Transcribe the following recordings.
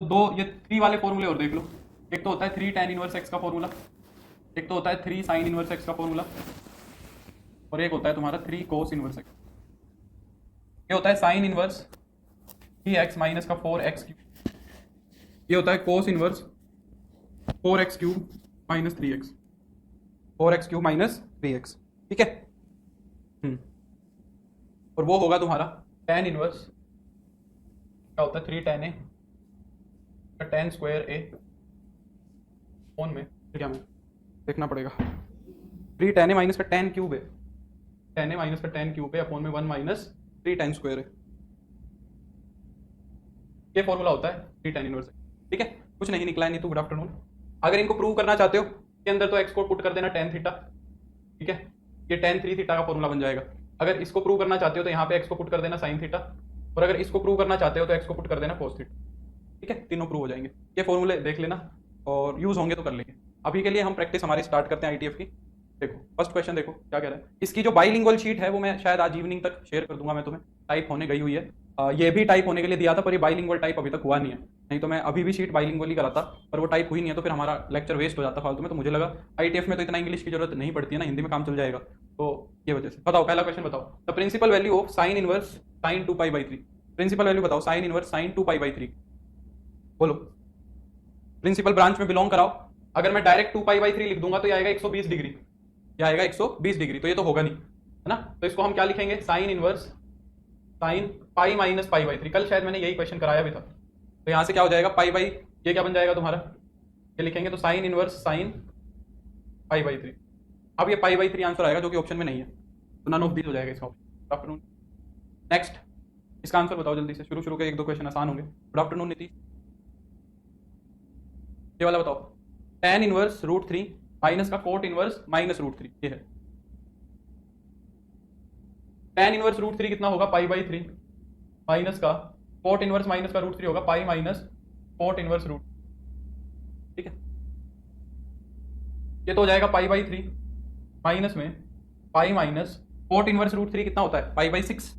तो दो ये थ्री वाले फॉर्मूले और देख लो। एक तो होता है 3 tan इनवर्स एक्स का फॉर्मूला, एक तो होता है 3 sin इनवर्स एक्स का फॉर्मूला, और एक होता है तुम्हारा 3 cos इनवर्स एक्स। ये होता है साइन इनवर्स 3x माइनस का 4x क्यूब, ये होता है cos inverse 4x cube minus 3x, 4x cube minus 3x। ठीक है। और वो होगा तुम्हारा tan इनवर्स, क्या होता है 3 tan a का tan स्क्वायर a फोन में, क्या में देखना पड़ेगा, 3 tan a माइनस का tan क्यूब है, tan a माइनस का tan क्यूब है अपॉन में 1 माइनस 3 tan स्क्वायर है। ये फॉर्मूला होता है 3 tan इनवर्स। ठीक है, कुछ नहीं निकला है नहीं तो गुड आफ्टरनून। अगर इनको प्रूव करना चाहते हो के अंदर तो एक्स को पुट कर देना tan थीटा। ठीक है, ये tan 3 थीटा का फॉर्मूला बन जाएगा। अगर इसको प्रूव करना चाहते हो तो यहाँ पे एक्स को पुट कर देना sin थीटा, और अगर इसको प्रूव करना चाहते हो तो एक्स को पुट कर देना cos थीटा। ठीक है, तीनों प्रूव हो जाएंगे। ये फॉर्मूले देख लेना और यूज होंगे तो कर लेंगे। अभी के लिए हम प्रैक्टिस हमारी स्टार्ट करते हैं आईटीएफ की। देखो फर्स्ट क्वेश्चन देखो क्या कह रहा है। इसकी जो बाइलिंगुअल शीट है वो मैं शायद आज इवनिंग तक शेयर कर दूंगा मैं तुम्हें, टाइप होने गई हुई है। ये भी टाइप होने के लिए दिया था पर ये बाइलिंगुअल टाइप अभी तक हुआ नहीं है, नहीं तो मैं अभी भी शीट बाइलिंगुअल ही कराता, पर वो टाइप हुई नहीं है तो फिर हमारा लेक्चर वेस्ट हो जाता फालतू में। तो मुझे लगा आईटीएफ में तो इतना इंग्लिश की जरूरत नहीं पड़ती है ना, हिंदी में काम चल जाएगा, तो ये वजह से। बताओ पहला क्वेश्चन बताओ, the principal value of sine inverse sine 2π/3। Principal value बताओ साइन इनवर्स साइन 2π/3, बोलो। प्रिंसिपल ब्रांच में बिलोंग कराओ। अगर मैं डायरेक्ट 2π/3 लिख दूंगा तो ये आएगा 120 डिग्री, ये आएगा 120 डिग्री, तो ये तो होगा नहीं है ना। तो इसको हम क्या लिखेंगे, sine inverse sine pi minus π/3। कल शायद मैंने यही क्वेश्चन कराया भी था। तो यहां से क्या हो जाएगा पाई ये क्या बन जाएगा तुम्हारा, ये लिखेंगे तो साइन इनवर्स साइन π/3। अब ये π/3 आंसर आएगा जो कि ऑप्शन में नहीं है, तो नन ऑफ दीज हो जाएगा इसका ऑप्शन। आफ्टरनून नेक्स्ट, इसका आंसर बताओ जल्दी से, शुरू के 1-2 क्वेश्चन आसान होंगे। गुड आफ्टरनून नीतीश, ये वाला बताओ, tan इनवर्स √3 माइनस का कोट इनवर्स माइनस √3, ये है। tan इनवर्स √3 कितना होगा π/3 माइनस का कोट इनवर्स माइनस का √3 होगा पाई माइनस कोट इनवर्स √। ठीक है, ये तो हो जाएगा π/3 माइनस में पाई माइनस कोट इनवर्स √3 कितना होता है π/6,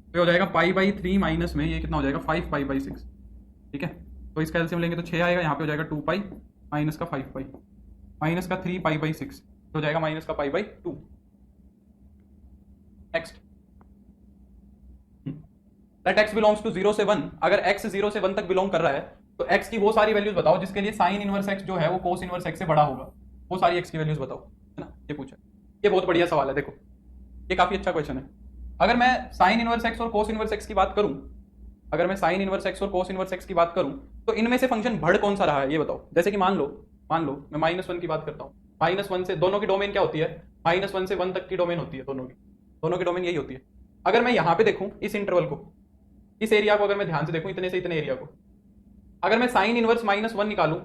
तो हो जाएगा π/3 माइनस में ये कितना हो जाएगा 5π/6। ठीक है, तो इसका एलसीएम लेंगे तो 6 आएगा, यहाँ पे हो जाएगा 2π माइनस का 5π माइनस का 3π/6, तो हो जाएगा माइनस का π/2। Next, that x belongs to 0 से 1। अगर x 0 से 1 तक बिलोंग कर रहा है तो x की वो सारी वैल्यूज बताओ जिसके लिए साइन इनवर्स x जो है वो कोस इनवर्स x से बड़ा होगा, वो सारी x की वैल्यूज बताओ, है ना। ये पूछा, ये बहुत बढ़िया सवाल है। देखो ये काफी अच्छा क्वेश्चन है। अगर मैं साइन इनवर्स x और कोस इनवर्स x की बात करूं, अगर मैं साइन इनवर्स x और कोस इनवर्स x की बात करूं तो इनमें से फंक्शन बढ़ कौन सा रहा है ये बताओ। जैसे कि मान लो मैं -1 की बात करता हूँ, -1 से दोनों की डोमेन क्या होती है, -1 से 1 तक की डोमेन होती है, दोनों की डोमेन यही होती है। अगर मैं यहाँ पे देखूं इस इंटरवल को, इस एरिया को अगर मैं ध्यान से देखूं, इतने से इतने एरिया को, अगर मैं साइन इनवर्स -1 निकालूं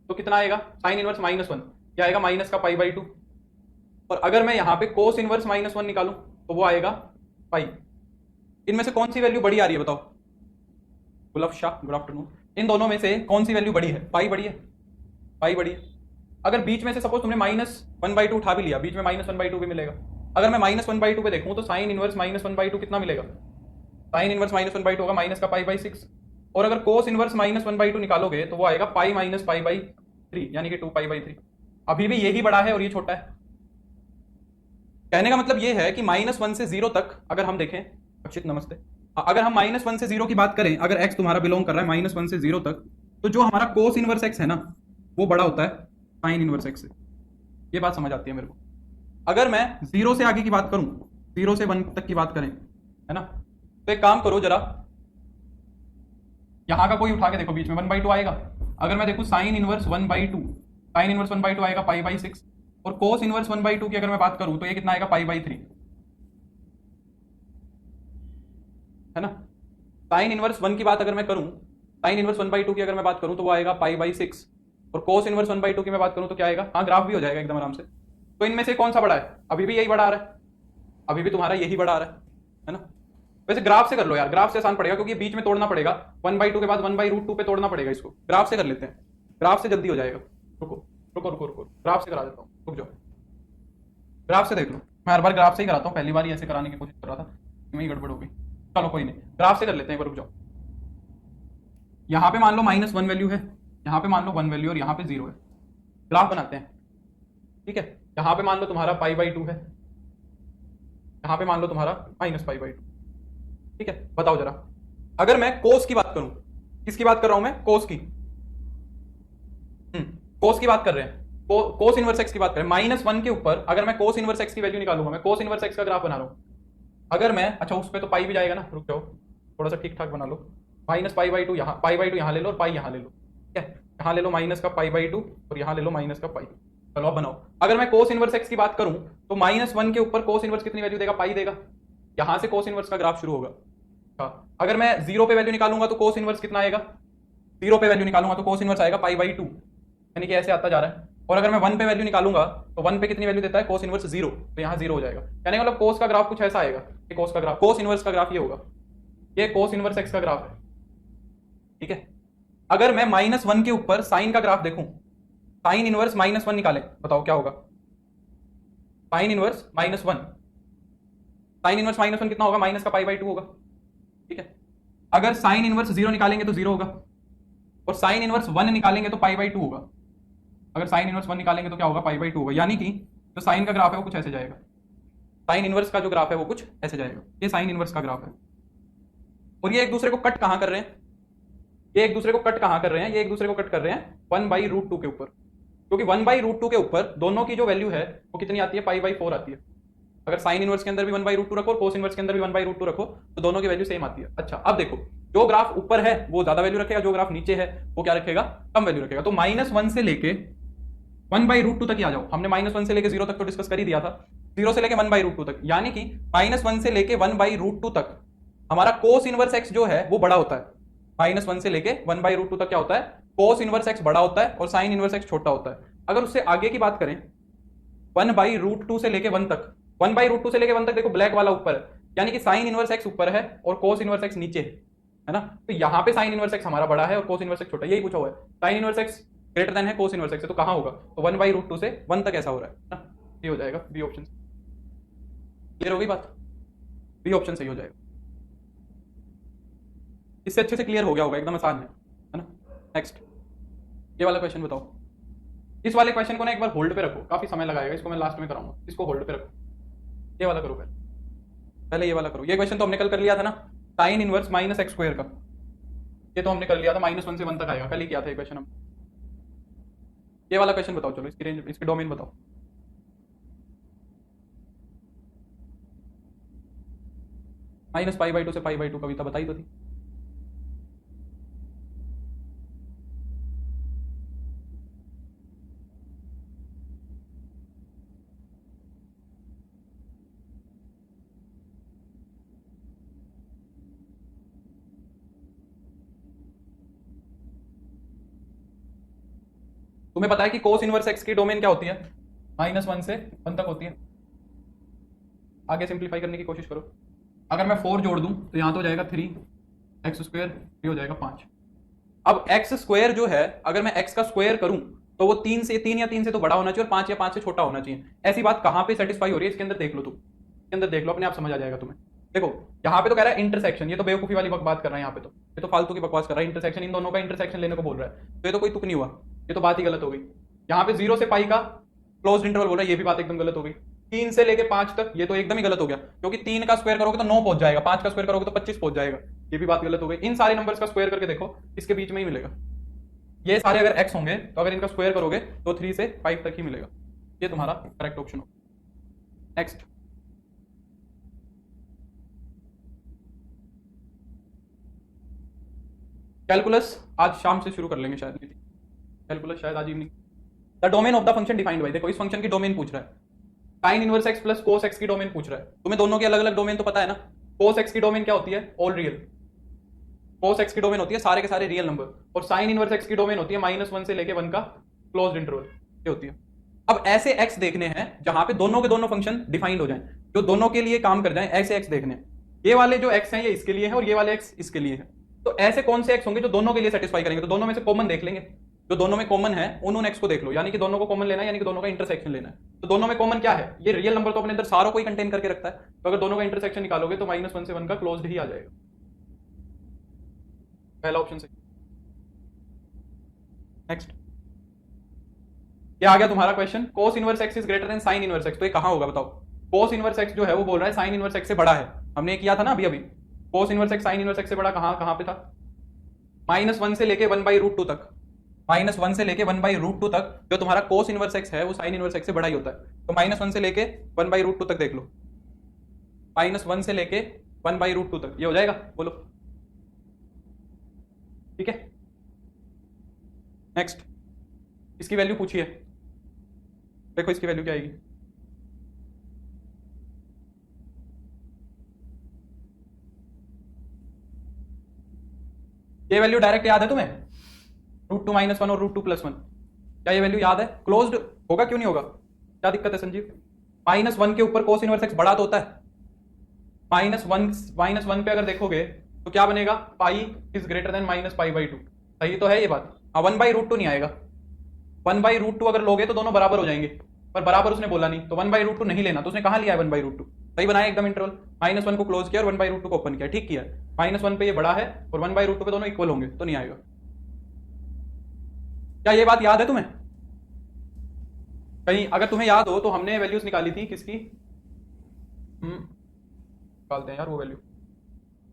तो कितना आएगा, साइन इनवर्स -1 क्या आएगा माइनस का π/2। और अगर मैं यहाँ पे कोस इनवर्स -1 निकालूं तो वो आएगा पाई। इनमें से कौन सी वैल्यू बड़ी आ रही है बताओ। गुलाब शाह गुड आफ्टरनून, इन दोनों में से कौन सी वैल्यू बड़ी है, पाई बड़ी है, पाई बड़ी है। अगर बीच में से सपोज तुमने -1/2 उठा भी लिया, बीच में -1/2 भी मिलेगा। अगर मैं -1/2 पे देखूं तो साइन इनवर्स -1/2 कितना मिलेगा, साइन इनवर्स -1/2 होगा माइनस का π/6। और अगर कोस इनवर्स -1/2 निकालोगे तो वो आएगा पाई माइनस π/3 यानी कि 2π/3। अभी भी यही बड़ा है और ये छोटा है। कहने का मतलब ये है कि -1 से 0 तक अगर हम देखें, अक्षित नमस्ते, अगर हम -1 से 0 की बात करें, अगर x तुम्हारा बिलोंग कर रहा है -1 से 0 तक, तो जो हमारा कोस इनवर्स x है ना वो बड़ा होता है साइन इनवर्स x से। ये बात समझ आती है मेरे को। अगर मैं 0 से आगे की बात करूं, 0 से 1 तक की बात करें, है ना, तो एक काम करो जरा, यहां का कोई उठा के देखो, बीच में 1/2 आएगा। अगर मैं देखूं साइन इनवर्स 1/2, साइन इनवर्स 1/2 आएगा π/6, और कोस इनवर्स 1/2 की अगर मैं बात करूं तो ये कितना आएगा π/3, है ना। साइन इनवर्स 1 की बात अगर मैं करूं, साइन इनवर्स 1/2 की अगर मैं बात करूं तो वो आएगा π/6, और कोस इनवर्स 1/2 की मैं बात करूं तो क्या आएगा, हाँ ग्राफ भी हो जाएगा एकदम आराम से। तो इनमें से कौन सा बड़ा है, अभी भी यही बड़ा आ रहा है, अभी भी तुम्हारा यही बड़ा आ रहा है ना। वैसे ग्राफ से कर लो यार, ग्राफ से आसान पड़ेगा क्योंकि बीच में तोड़ना पड़ेगा, 1/2 के बाद 1/√2 पे तोड़ना पड़ेगा इसको। ग्राफ से कर लेते हैं, ग्राफ से जल्दी हो जाएगा। रुको रुको रुको रुको, ग्राफ से करा देता हूँ, रुक जाओ, ग्राफ से देख लो। मैं हर बार ग्राफ से ही कराता हूँ, पहली बार ही ऐसे कराने की कोशिश कर रहा था, मैं ही गड़बड़ हो गई। चलो कोई नहीं, ग्राफ से कर लेते हैं एक बार, रुक जाओ। यहाँ पे मान लो -1 वैल्यू है, यहाँ पे मान लो 1 वैल्यू और यहाँ पे 0 है। ग्राफ बनाते हैं, ठीक है। यहाँ पे मान लो तुम्हारा π/2 है, यहाँ पे मान लो तुम्हारा -π/2, ठीक है। बताओ जरा, अगर मैं कोस की बात करूं, किसकी बात कर रहा हूं मैं? कोस की। कोस की बात कर रहे हैं, कोस इनवर्स एक्स की बात करें। -1 के ऊपर अगर मैं कोस इनवर्स एक्स की वैल्यू निकालूंगा, मैं कोस इनवर्स एक्स का ग्राफ बना रहा हूं। अगर मैं, अच्छा उस पर तो पाई भी जाएगा ना, रुक जाओ थोड़ा सा ठीक ठाक बना लो। -π/2 यहाँ, π/2 यहाँ ले लो और पाई यहाँ ले लो, ठीक है। यहाँ ले लो माइनस का π/2 और यहाँ ले लो माइनस का पाई। चलो अब बनाओ, अगर मैं कोस इनवर्स एक्स की बात करूं तो -1 के ऊपर कोस इनवर्स कितनी वैल्यू देगा? पाई देगा। यहां से कोस इनवर्स का ग्राफ शुरू होगा। अगर मैं 0 पे वैल्यू निकालूंगा तो कोस इनवर्स कितना आएगा? 0 पे वैल्यू निकालूंगा तो कोस इनवर्स आएगा π/2, यानी कि ऐसे आता जा रहा है। और अगर मैं 1 पे वैल्यू निकालूंगा तो 1 पे कितनी वैल्यू देता है? कोस इनवर्स 0, तो यहाँ 0 हो जाएगा। यानी मतलब कोस का ग्राफ कुछ ऐसा आएगा। ये कोस का ग्राफ, कोस इनवर्स का ग्राफ ये होगा, ये कोस इनवर्स एक्स का ग्राफ है, ठीक है। अगर मैं -1 के ऊपर साइन का ग्राफ देखूं, साइन इनवर्स -1 निकालें, बताओ क्या होगा? साइन इनवर्स -1, साइन इनवर्स -1 कितना होगा? माइनस का π/2 होगा, ठीक है। अगर साइन इनवर्स 0 निकालेंगे तो 0 होगा, और साइन इनवर्स 1 निकालेंगे तो π/2 होगा। अगर साइन इनवर्स 1 निकालेंगे तो क्या होगा? π/2 होगा। यानी कि जो साइन का ग्राफ है वो कुछ ऐसे जाएगा, साइन इनवर्स का जो ग्राफ है वो कुछ ऐसे जाएगा। ये साइन इनवर्स का ग्राफ है। और ये एक दूसरे को कट कहां कर रहे हैं? ये एक दूसरे को कट कहां कर रहे हैं? ये एक दूसरे को कट कर रहे हैं 1/√2 के ऊपर, क्योंकि 1/√2 के ऊपर दोनों की जो वैल्यू है वो कितनी आती है? π/4 आती है। अगर साइन इनवर्स के अंदर भी 1/√2 रखो और कोस इनवर्स के अंदर भी 1/√2 रखो तो दोनों की वैल्यू सेम आती है। अच्छा अब देखो, जो ग्राफ ऊपर है वो ज्यादा वैल्यू रखेगा, जो ग्राफ नीचे है वो क्या रखेगा? कम वैल्यू रखेगा। तो -1 से लेके 1/√2 तक ही आ जाओ। हमने -1 से लेके 0 तक तो डिस्कस कर ही दिया था, 0 से लेके 1/√2 तक, यानी कि -1 से लेके 1/√2 तक हमारा कोस इनवर्स एक्स जो है वो बड़ा होता है। -1 से लेके 1/√2 तक क्या होता है? कोस इनवर्स एक्स बड़ा होता है और साइन इनवर्स एक्स छोटा होता है। अगर उससे आगे की बात करें, 1/√2 से लेके 1 तक, 1/√2 से लेके 1 तक देखो ब्लैक वाला ऊपर है, यानी कि साइन इनवर्स एक्स ऊपर है और कोस इनवर्स एक्स नीचे है ना। तो यहाँ पे साइन इनवर्स एक्स हमारा बड़ा है और कोस इनवर्स एक्स छोटा है, यही पूछा हुआ है। Sine inverse x greater than है कोस इनवर्स एक्स, तो कहाँ होगा? तो 1/√2 से 1 तक ऐसा हो रहा है ना, ये हो जाएगा बी ऑप्शन। क्लियर हो गई बात? बी ऑप्शन सही हो जाएगा। इससे अच्छे से क्लियर हो गया होगा, एकदम आसान है ना। नेक्स्ट ये वाला क्वेश्चन बताओ। इस वाले क्वेश्चन को ना एक बार होल्ड पे रखो, काफी समय लगाएगा, इसको मैं लास्ट में कराऊंगा। इसको होल्ड पे रखो, ये वाला करो पहले ये वाला करो। ये क्वेश्चन तो हमने कल कर लिया था ना, साइन इनवर्स -x² का, ये तो हमने कर लिया था। -1 से 1 तक आएगा, कल ही किया था ये क्वेश्चन हम। ये वाला क्वेश्चन बताओ, चलो इसकी रेंज, इसकी डोमेन बताओ। -π/2 से π/2 कविता बताई तो थी। तुम्हें पता है कि कोस इनवर्स एक्स की डोमेन क्या होती है? -1 से 1 तक होती है। आगे सिंप्लीफाई करने की कोशिश करो। अगर मैं 4 जोड़ दूं तो यहां तो हो जाएगा 3x², ये हो जाएगा 5। अब x² जो है, अगर मैं x का स्क्वायर करूं तो वो 3 या 3 से तो बड़ा होना चाहिए और 5 या 5 से छोटा होना चाहिए। ऐसी बात कहां पे सेटिस्फाई हो रही है? इसके अंदर देख लो, तुम इसके अंदर देख लो, अपने आप समझ आ जाएगा तुम्हें। देखो यहाँ पे तो कह रहा है इंटरसेक्शन, ये तो बेवकूफी वाली बात कर रहा है यहाँ पे, तो ये तो फालतू की बकवास कर रहा है। इंटरसेक्शन, इन दोनों का इंटरसेक्शन लेने को बोल रहा है, तो ये तो कोई तुक नहीं हुआ, ये तो बात ही गलत हो गई। यहाँ पे 0 से पाई का क्लोज इंटरवल बोल रहा है, ये भी बात एकदम गलत हो गई। 3 से लेके 5 तक, ये तो एकदम ही गलत हो गया, क्योंकि 3 का स्क्वायर करोगे तो 9 पहुंच जाएगा, 5 का स्क्वायर करोगे तो 25 पहुंच जाएगा, ये भी बात गलत हो गई। इन सारे नंबर्स का स्क्वायर करके देखो, इसके बीच में ही मिलेगा। ये सारे अगर x होंगे तो अगर इनका स्क्वायर करोगे तो 3 से 5 तक ही मिलेगा। ये तुम्हारा करेक्ट ऑप्शन हो। नेक्स्ट कैलकुलस आज शाम से शुरू कर लेंगे शायद, कैलकुलस शायद आज evening. The domain of the function defined by, देखो इस फंक्शन की डोमेन पूछ रहा है। Sine inverse x plus cos x की डोमेन पूछ रहा है। तुम्हें दोनों की अलग अलग डोमेन तो पता है ना। कोस एक्स की डोमेन क्या होती है? All real. कोस एक्स की डोमेन होती है सारे के सारे रियल नंबर, और साइन इनवर्स एक्स की डोमेन होती है -1 से लेके 1 का क्लोज्ड इंटरवल, ये होती है। अब ऐसे एक्स देखने हैं जहां पे दोनों के दोनों फंक्शन डिफाइंड हो जाएं, जो दोनों के लिए काम कर जाएं, ऐसे एक्स देखने। ये वाले जो एक्स हैं ये इसके लिए है और ये वाले एक्स इसके लिए है। तो ऐसे कौन से एक्स होंगे जो दोनों के लिए सेटिस्फाई करेंगे? तो दोनों में से कॉमन देख लेंगे, जो दोनों में कॉमन है उन एक्स को देख लो, यानी कि दोनों को कॉमन लेना है, यानी कि दोनों का इंटरसेक्शन लेना है। तो दोनों में कॉमन क्या है? ये रियल नंबर तो अपने अंदर सारों को ही कंटेन करके रखता है, तो अगर दोनों का इंटरसेक्शन निकालोगे तो -1 से 1 का क्लोज्ड ही आ जाएगा। पहला ऑप्शन सही। नेक्स्ट, ये आ गया तुम्हारा question, cos inverse x is greater than sign inverse x. तो ये कहां होगा बताओ? कोस इनवर्स एक्स जो है वो बोल रहा है साइन इनवर्स एक्स से बड़ा है। हमने ये किया था ना अभी अभी, कोस inverse x sign inverse x से बड़ा कहां कहां पे था? -1 से लेके 1/√2 तक, -1 से लेके 1/√2 तक जो तुम्हारा कोस इनवर्स एक्स है वो साइन इनवर्स एक्स से बड़ा ही होता है। तो -1 से लेके 1/√2 तक देख लो, -1 से लेके 1/√2 तक, ये हो जाएगा, बोलो ठीक है। नेक्स्ट, इसकी वैल्यू पूछिए, देखो इसकी वैल्यू क्या आएगी। ये वैल्यू डायरेक्ट याद है तुम्हें? √2 - 1 और √2 + 1, क्या ये वैल्यू याद है? क्लोज्ड होगा, क्यों नहीं होगा? क्या दिक्कत है संजीव? -1 के ऊपर कोस इनवर्स एक्स बड़ा तो होता है। -1 पे अगर देखोगे तो क्या बनेगा? पाई इज ग्रेटर देन -π/2, सही तो है ये बात। 1/√2 नहीं आएगा, 1/√2 अगर लोगे तो दोनों बराबर हो जाएंगे, पर बराबर उसने बोला नहीं, तो 1/√2 नहीं लेना, तो उसने कहां लिया है 1/√2? सही बनाया एकदम इंटरवल, -1 को क्लोज किया और 1/√2 को ओपन किया, ठीक किया। -1 पे ये बड़ा है और 1/√2 पे दोनों इक्वल होंगे, तो नहीं आएगा। क्या ये बात याद है तुम्हें? कहीं अगर तुम्हें याद हो तो हमने वैल्यूज निकाली थी किसकी, निकालते हैं यार वो वैल्यू,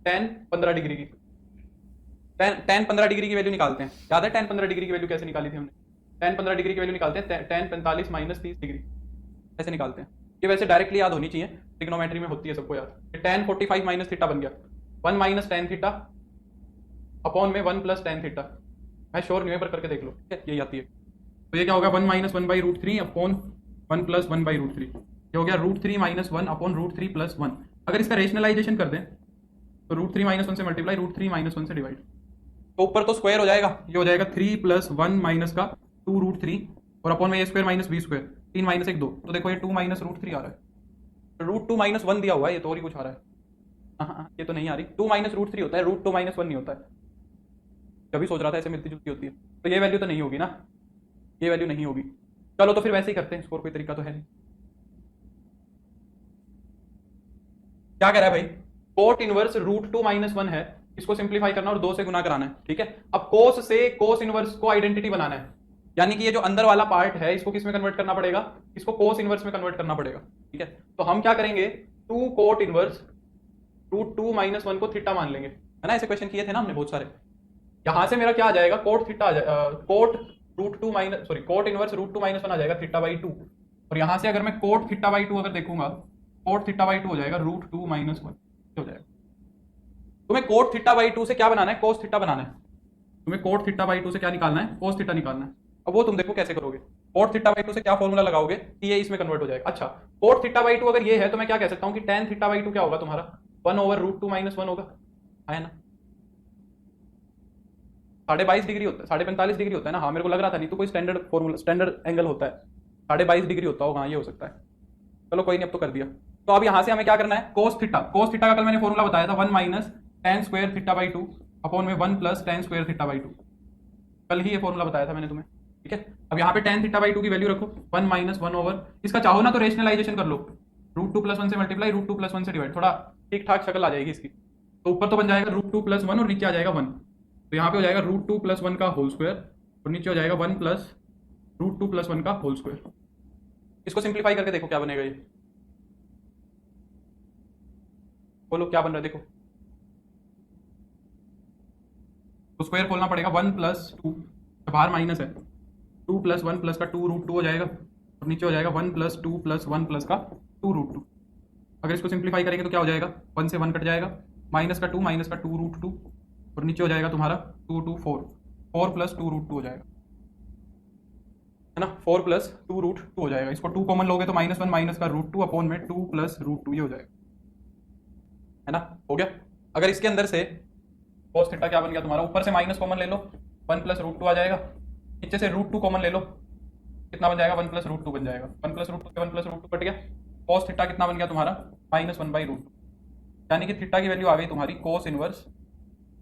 tan 15 डिग्री की, tan 15 डिग्री की वैल्यू निकालते हैं। याद है tan 15 डिग्री की वैल्यू कैसे निकाली थी हमने? tan 15 डिग्री की वैल्यू निकालते हैं, tan 45 - 30 डिग्री, ऐसे निकालते हैं। ये वैसे डायरेक्टली याद होनी चाहिए, ट्रिग्नोमेट्री में होती है सबको याद। tan 45 - थीटा बन गया 1 - tan थीटा अपॉन में 1 + tan थीटा। मैं श्योर नहीं है पर करके देख लो, ठीक है, यही आती है। तो ये क्या होगा? 1 - 1/√3 अपॉन 1 + 1/√3, ये हो गया √3 - 1 अपॉन √3 + 1। अगर इसका रेशनलाइजेशन कर दें तो √3 - 1 से मल्टीप्लाई, √3 - 1 से डिवाइड, तो ऊपर तो स्क्वायर हो जाएगा, ये हो जाएगा 3 + 1 माइनस का 2 √3 और अपॉन में a² - b², 3 - 1 2, तो देखो ये 2 - √3 आ रहा है, √2 - 1 दिया हुआ है, ये तो और ही कुछ आ रहा है। हाँ, ये तो नहीं आ रही, 2 - √3 होता है, √2 - 1 नहीं होता है। कभी सोच रहा था ऐसे मिलती जुलती होती है, तो ये वैल्यू तो नहीं होगी ना, ये वैल्यू नहीं होगी। चलो तो फिर वैसे ही करते हैं, स्कोर कोई तरीका तो है नहीं। क्या कह रहा है भाई? कोट इनवर्स √2 - 1 है, इसको सिंप्लीफाई करना और 2 से गुना कराना है, ठीक है। अब कोस से कोस इनवर्स को आइडेंटिटी बनाना है, यानी कि ये जो अंदर वाला पार्ट है इसको किस में कन्वर्ट करना पड़ेगा? इसको कोस इनवर्स में कन्वर्ट करना पड़ेगा, ठीक है। तो हम क्या करेंगे, 2 कोट इनवर्स √2 - 1 को थीटा मान लेंगे, है ना, ऐसे क्वेश्चन किए थे ना हमने बहुत सारे। यहां से मेरा क्या आ जाएगा? कोट थीटा आ जाएगा, कोट कोट इनवर्स √2 - 1 आ जाएगा θ/2, और यहां से अगर मैं कोट θ/2 अगर देखूंगा, कोट θ/2 हो जाएगा √2 - 1 हो जाएगा। तुम्हें कोट θ/2 से क्या बनाना है? कोस थीटा बनाना है। तुम्हें कोट θ/2 से क्या निकालना है? कोस थीटा निकालना है। अब वो तुम देखो कैसे करोगे। कोट θ/2 से क्या फॉर्मूला लगाओगे कि ये इसमें कन्वर्ट हो जाएगा। अच्छा, कोट θ/2 अगर ये है तो मैं क्या कह सकता हूं कि tan θ/2 क्या होगा तुम्हारा? 1/√2 - 1 होगा, है ना। 22.5 डिग्री होता है, 45.5 डिग्री होता है ना। हाँ, मेरे को लग रहा था, नहीं तो कोई स्टैंडर्ड फॉर्मूला, स्टैंडर्ड एंगल होता है, 22.5 डिग्री होता होगा, हाँ ये हो सकता है। चलो कोई नहीं, अब तो कर दिया। तो अब यहां से हमें क्या करना है? कोस थीटा, कोस थीटा का कल मैंने फॉर्मूला बताया था, 1 - tan² θ/2 अपॉन में 1 + tan² θ/2, कल ही ये फॉर्मूला बताया था मैंने तुम्हें, ठीक है। अब यहाँ पे tan θ/2 की वैल्यू रखो 1 - 1 ओवर, इसका चाहो ना तो रेशनलाइजेशन कर लो, √2 + 1 से मल्टीप्लाई, √2 + 1 से डिवाइड, थोड़ा ठीक ठाक शक्ल आ जाएगी इसकी। तो ऊपर तो बन जाएगा √2 + 1 और नीचे आ जाएगा 1, तो यहाँ पे हो जाएगा √2 + 1 का होल स्क्वायर और नीचे हो जाएगा 1 + √2 + 1 का होल स्क्वायर। इसको सिंप्लीफाई करके देखो क्या बनेगा, ये बोलो क्या बन रहा है, देखो। तो स्क्वायर खोलना पड़ेगा, 1 + 2, बाहर माइनस है, 2 + 1 + का 2 √2 हो जाएगा और नीचे हो जाएगा 1 + 2 + 1 + का 2 √2। अगर इसको सिंप्लीफाई करेंगे तो क्या हो जाएगा? 1 से 1 कट जाएगा, माइनस का 2 √2 और नीचे हो जाएगा तुम्हारा 2 2 4, 4 + 2 √2 हो जाएगा, है ना। 4 + 2 √2 हो जाएगा। इसको 2 कॉमन लोगे तो -1 माइनस का √2 अपॉन में 2 + √2, ये हो जाएगा, है ना, हो गया। अगर इसके अंदर से cos थीटा क्या बन गया तुम्हारा? ऊपर से माइनस कॉमन ले लो, 1 + √2 आ जाएगा, नीचे से √2 कॉमन ले लो, कितना बन जाएगा? 1 + √2 बन जाएगा, 1 + √2 से 1 + √2 कट गया, cos थीटा कितना बन गया तुम्हारा? -1/√2, यानी कि थीटा की वैल्यू आ गई तुम्हारी कोस इनवर्स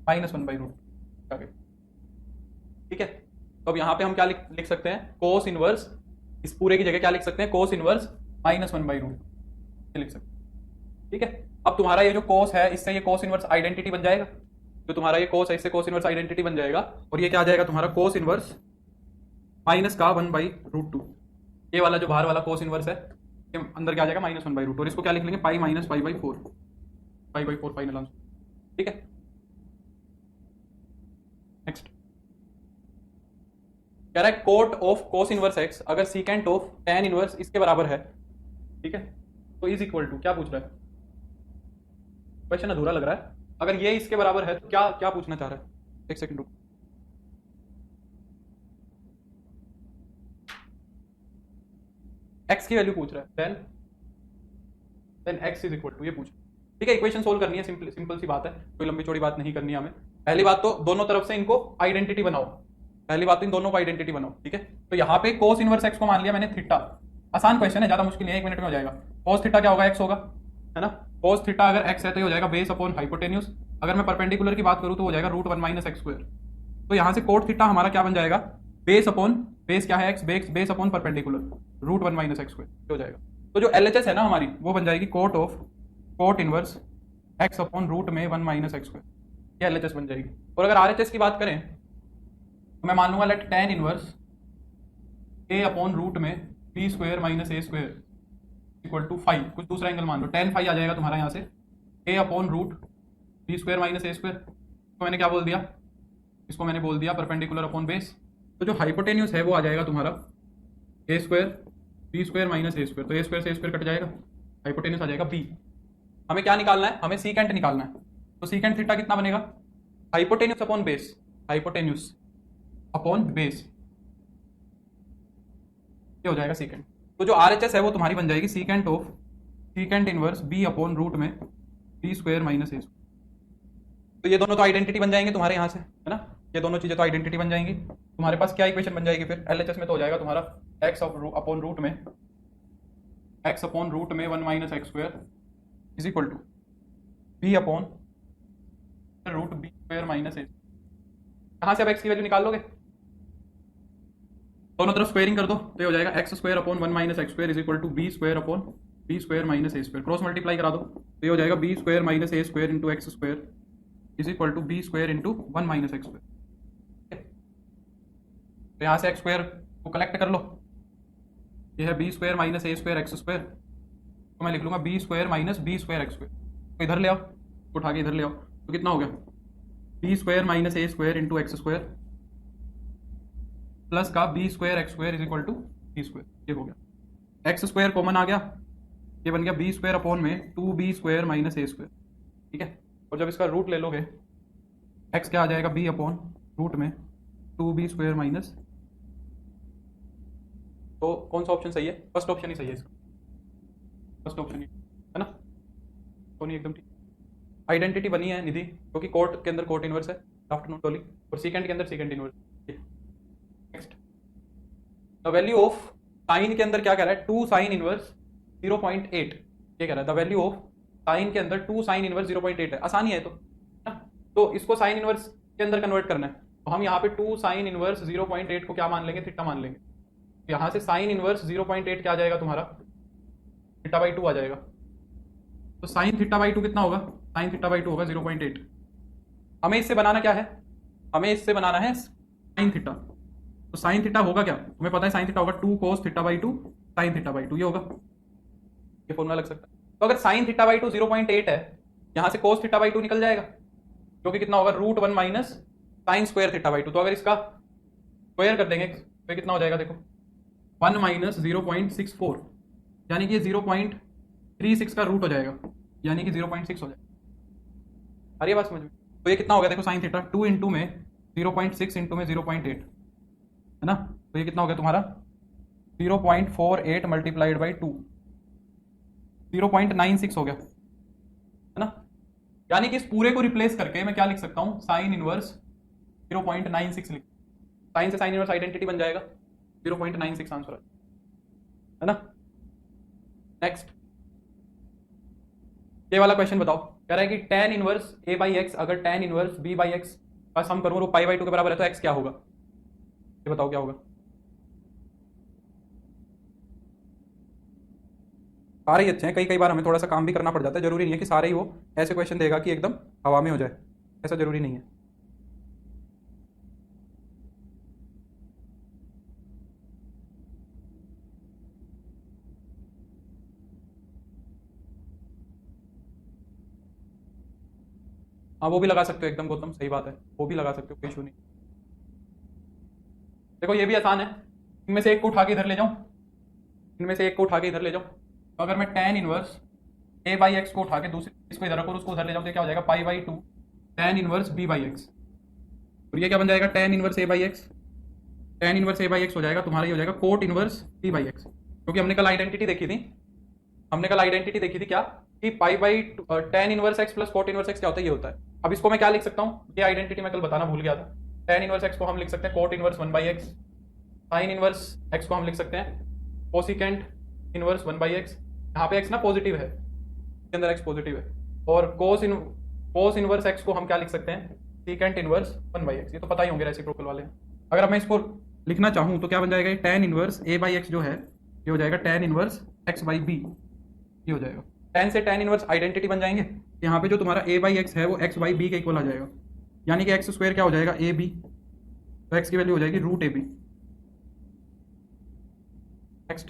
-1/√2 आ गई, ठीक है। तो अब यहाँ पे हम क्या लिख सकते हैं? कोस इनवर्स, इस पूरे की जगह क्या लिख सकते हैं? कोस इनवर्स -1/√2 लिख सकते हैं, ठीक है। अब तुम्हारा ये जो कोस है इससे ये कोस इनवर्स आइडेंटिटी बन जाएगा, जो तुम्हारा ये कोस है इससे कोस इनवर्स आइडेंटिटी बन जाएगा, और ये क्या आ जाएगा तुम्हारा? कोस इनवर्स माइनस का 1/√2। ये वाला जो बाहर वाला कोस इनवर्स है ये अंदर क्या आ जाएगा -1/√2, और इसको क्या लिख लेंगे पाई माइनस पाई/4, पाई/4 फाइनल आंसर। ठीक है, नेक्स्ट कह रहा है cot of cos inverse x अगर सीकेंट ऑफ टेन इनवर्स इसके बराबर है, ठीक है, तो इज इक्वल टू क्या पूछ रहा है, क्वेश्चन अधूरा लग रहा है। अगर ये इसके बराबर है तो क्या क्या पूछना चाह रहा है, एक सेकंड रुको। एक्स की वैल्यू पूछ रहा है, then x is equal to ये पूछ, ठीक है। इक्वेशन सोल्व करनी है, सिंपल सिंपल सी बात है, कोई लंबी चौड़ी बात नहीं करनी है हमें। पहली बात तो दोनों तरफ से इनको आइडेंटिटी बनाओ, पहली बात तो इन दोनों को आइडेंटिटी बनाओ, ठीक है। तो यहाँ पे कोस इनवर्स एक्स को मान लिया मैंने थीटा, आसान क्वेश्चन है, ज्यादा मुश्किल नहीं है, 1 मिनट में हो जाएगा। कोस थीटा क्या होगा, एक्स होगा, है ना। कोस थीटा अगर एक्स है तो ये हो जाएगा बेस अपॉन हाइपोटेन्यूज, अगर मैं परपेंडिकुलर की बात करूँ तो हो जाएगा √1 - x²। तो यहाँ से कोट थीटा हमारा क्या बन जाएगा, बेस अपॉन, बेस क्या है x, base upon perpendicular √1 - x² हो जाएगा। तो जो LHS है ना हमारी वो बन जाएगी cot inverse x upon √1 - x², ये LHS बन जाएगी। और अगर RHS की बात करें तो मैं मान लूंगा let tan inverse a upon root में b² - a² इक्वल टू 5, कुछ दूसरा एंगल मान लो, tan phi आ जाएगा तुम्हारा यहाँ से a upon root b² - a²। तो मैंने क्या बोल दिया, इसको मैंने बोल दिया परपेंडिकुलर अपॉन बेस। तो जो हाइपोटेन्यूज है वो आ जाएगा तुम्हारा a² b² - a², तो a² से a² कट जाएगा, हाइपोटेन्यूज आ जाएगा b। हमें क्या निकालना है, हमें सीकेंट निकालना है। तो सीकेंट थीटा कितना बनेगा, hypotenuse upon base, hypotenuse upon base, ये हो जाएगा सीकेंट। तो जो RHS है वो तुम्हारी बन जाएगी secant inverse b upon root में b² - a²। तो ये दोनों तो आइडेंटिटी बन जाएंगे तुम्हारे यहाँ से, है ना, ये दोनों चीजें तो आइडेंटिटी बन जाएंगी। तुम्हारे पास क्या इक्वेशन बन जाएगी फिर LHS में, तो हो जाएगा तुम्हारा x अपॉन रूट में 1 - x² is equal to b upon root b² - a। कहाँ से अब x की वैल्यू निकाल लोगे, दोनों तरफ स्क्वेयरिंग कर दो तो ये हो जाएगा x² upon 1 - x² is equal to b² upon b² - a², cross multiply करा दो तो ये हो जाएगा b² - a² into x² is equal to b² into 1 - x²। तो यहाँ से x² को कलेक्ट कर लो, ये है b² - a² x², तो मैं लिख लूंगा b² - b² x², तो इधर ले आओ, उठा के इधर ले आओ, तो कितना हो गया b² - a² into x² plus का b² x² is equal to b², ये हो गया। x² कॉमन आ गया, ये बन गया b² अपॉन में 2b² - a², ठीक है। और जब इसका रूट ले लोगे x क्या आ जाएगा b अपॉन रूट में 2b² - तो कौन सा ऑप्शन सही है, फर्स्ट ऑप्शन ही सही है इसका, फर्स्ट ऑप्शन ही है ना, तो नहीं एकदम ठीक। आइडेंटिटी बनी है निधि, क्योंकि कोर्ट के अंदर कोर्ट इनवर्स है आफ्टरनून टोली, और सीकेंड के अंदर सीकेंड inverse. Next the value of sign के अंदर क्या कह रहा है, 2 साइन इनवर्स 0.8, ये कह रहा है द वैल्यू ऑफ साइन के अंदर 2 साइन इनवर्स 0.8 है, आसानी है तो ना, तो इसको साइन इनवर्स के अंदर कन्वर्ट करना है, तो हम यहाँ पे 2 साइन इनवर्स 0.8 को क्या मान लेंगे, थीटा मान लेंगे। यहाँ से साइन इनवर्स 0.8 क्या आ जाएगा तुम्हारा, θ/2 आ जाएगा। तो साइन θ/2 कितना होगा, साइन θ/2 होगा 0.8। हमें इससे बनाना क्या है, हमें इससे बनाना है साइन थीटा, तो साइन थीटा होगा क्या, तुम्हें पता है साइन थीटा होगा 2 cos θ/2 साइन θ/2, ये होगा, ये फॉर्मूला लग सकता है। तो अगर साइन θ/2 0.8 है, यहाँ से cos θ/2 निकल जाएगा, जो कि कितना होगा √1 माइनस साइन स्क्वायर θ/2। तो अगर इसका स्क्वायर कर देंगे तो कितना हो जाएगा, देखो 1 माइनस 0.64, यानी कि 0.36 का रूट हो जाएगा, यानी कि 0.6 हो जाएगा। आ रही है बात समझ में, तो ये कितना हो गया देखो साइन थीटा 2 इंटू में 0.6 इंटू में 0.8, है ना, तो ये कितना हो गया तुम्हारा 0.48 मल्टीप्लाइड बाई 2, 0.96 हो गया, है ना। यानी कि इस पूरे को रिप्लेस करके मैं क्या लिख सकता हूं, साइन इनवर्स 0.96 लिख, साइन से साइन इनवर्स आइडेंटिटी बन जाएगा, 0.96 आंसर है ना। नेक्स्ट ये वाला क्वेश्चन बताओ, कह रहा है कि tan इनवर्स a/x अगर tan इनवर्स b/x का सम करूं तो π/2 के बराबर है, तो x क्या होगा, ये बताओ क्या होगा। सारे ही अच्छे हैं, कई कई बार हमें थोड़ा सा काम भी करना पड़ जाता है, जरूरी नहीं है कि सारे ही वो ऐसे क्वेश्चन देगा कि एकदम हवा में हो जाए, ऐसा जरूरी नहीं है। हाँ वो भी लगा सकते हो एकदम गौतम, सही बात है, वो भी लगा सकते हो, कोई इशू नहीं। देखो ये भी आसान है, इनमें से एक को उठा के इधर ले जाऊं, इनमें से एक को उठा के इधर ले जाऊं, तो अगर मैं tan inverse a by x को उठा के दूसरे इसको इधर रखो और उसको उधर ले जाऊं तो क्या हो जाएगा, pi by two tan inverse b by x. और ये क्या बन जाएगा, tan inverse a by x, tan inverse a by x हो जाएगा तुम्हारा, ये हो जाएगा cot inverse b by x. क्योंकि हमने कल आइडेंटिटी देखी थी, हमने कल आइडेंटिटी देखी थी क्या, कि pi by tan inverse x plus cot inverse x क्या होता है, ये होता है। अब इसको मैं क्या लिख सकता हूँ, ये आइडेंटिटी मैं कल बताना भूल गया था। tan इनवर्स x को हम लिख सकते हैं cot inverse 1 by x, sign inverse x को हम लिख सकते हैं कोसिकेंट इनवर्स 1 बाई एक्स। यहाँ पे x ना पॉजिटिव है, इसके अंदर x पॉजिटिव है। और कोस इनवर्स x को हम क्या लिख सकते हैं, सीकेंट इनवर्स 1 बाई एक्स। ये तो पता ही होंगे रेसिप्रोकल वाले। अगर अब मैं इसको लिखना चाहूँ तो क्या बन जाएगा, tan inverse a by x जो है ये हो जाएगा tan inverse x by b, ये हो जाएगा। tan से tan इनवर्स आइडेंटिटी बन जाएंगे, यहाँ पे जो तुम्हारा a बाई एक्स है वो x बाई b के इक्वल आ जाएगा, यानी कि एक्स स्क्वायर क्या हो जाएगा a b, तो x की वैल्यू हो जाएगी रूट ए बी। नेक्स्ट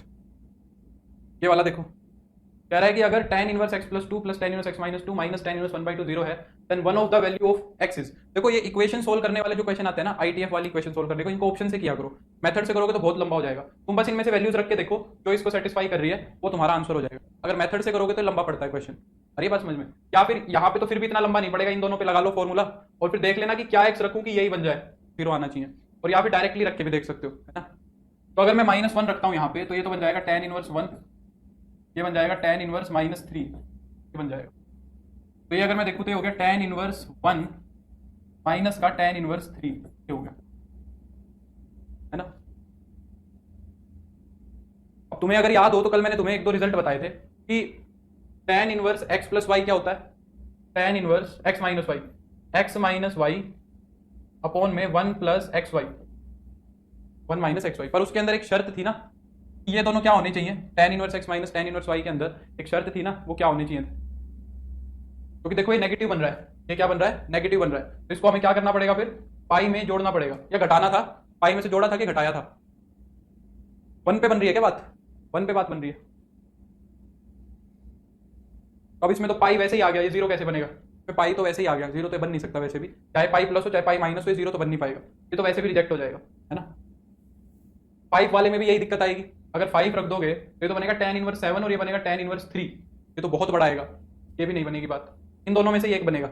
ये वाला देखो, कह रहा है कि अगर tan inverse x plus two plus tan inverse x minus two minus tan inverse 1 by two 0 है, then one of the value of x is. देखो ये इक्वेशन सोल्व करने वाले जो क्वेश्चन आते हैं ना, आईटीएफ वाली इक्वेशन सोल्व करने को, इनको ऑप्शन से किया करो, मेथड से करोगे तो बहुत लंबा हो जाएगा। तुम बस इनमें से वैल्यूज रख के देखो, जो इसको सेटिस्फाई कर रही है वो तुम्हारा आंसर हो जाएगा। अगर मेथड से करोगे तो लंबा पड़ता है क्वेश्चन, अरे बात समझ में, या फिर यहाँ पे तो फिर भी इतना लंबा नहीं पड़ेगा, इन दोनों पे लगा लो फॉर्मूला और फिर देख लेना कि क्या एक्स रखूँ कि यही बन जाए, जीरो आना चाहिए। और या फिर डायरेक्टली रख के भी देख सकते हो, है ना। तो अगर मैं -1 रखता हूँ यहाँ पे, तो ये तो बन जाएगा tan इनवर्स 1, ये बन जाएगा tan इनवर्स -3, ये बन जाएगा। तो ये अगर मैं देखूँ तो ये हो गया tan इनवर्स 1 माइनस का tan इनवर्स 3, ये हो गया, है ना। अब तुम्हें अगर याद हो तो कल मैंने तुम्हें एक दो रिजल्ट बताए थे कि tan inverse x plus y क्या होता है, tan inverse x minus y, x minus y upon में 1 plus x y, 1 minus x y. पर उसके अंदर एक शर्त थी ना, ये दोनों क्या होने चाहिए, tan inverse x minus tan inverse y के अंदर एक शर्त थी ना, वो क्या होने चाहिए थे। क्योंकि देखो ये नेगेटिव बन रहा है, ये क्या बन रहा है, नेगेटिव बन रहा है, तो इसको हमें क्या करना पड़ेगा, फिर पाई में जोड़ना पड़ेगा, या घटाना था, पाई में से जोड़ा था कि घटाया था। 1 पे बन रही है क्या बात, 1 पे बात बन रही है। तो अब इसमें तो पाई वैसे ही आ गया, ये जीरो कैसे बनेगा, तो पाई तो वैसे ही आ गया, जीरो तो बन नहीं सकता वैसे भी, चाहे पाई प्लस हो चाहे पाई माइनस हो, जीरो तो बन नहीं पाएगा, ये तो वैसे भी रिजेक्ट हो जाएगा, है ना। 5 वाले में भी यही दिक्कत आएगी, अगर 5 रख दोगे तो ये तो बनेगा tan इनवर्स 7 और ये बनेगा tan इनवर्स 3, ये तो बहुत बड़ा आएगा, ये भी नहीं बनेगी बात। इन दोनों में से ही एक बनेगा,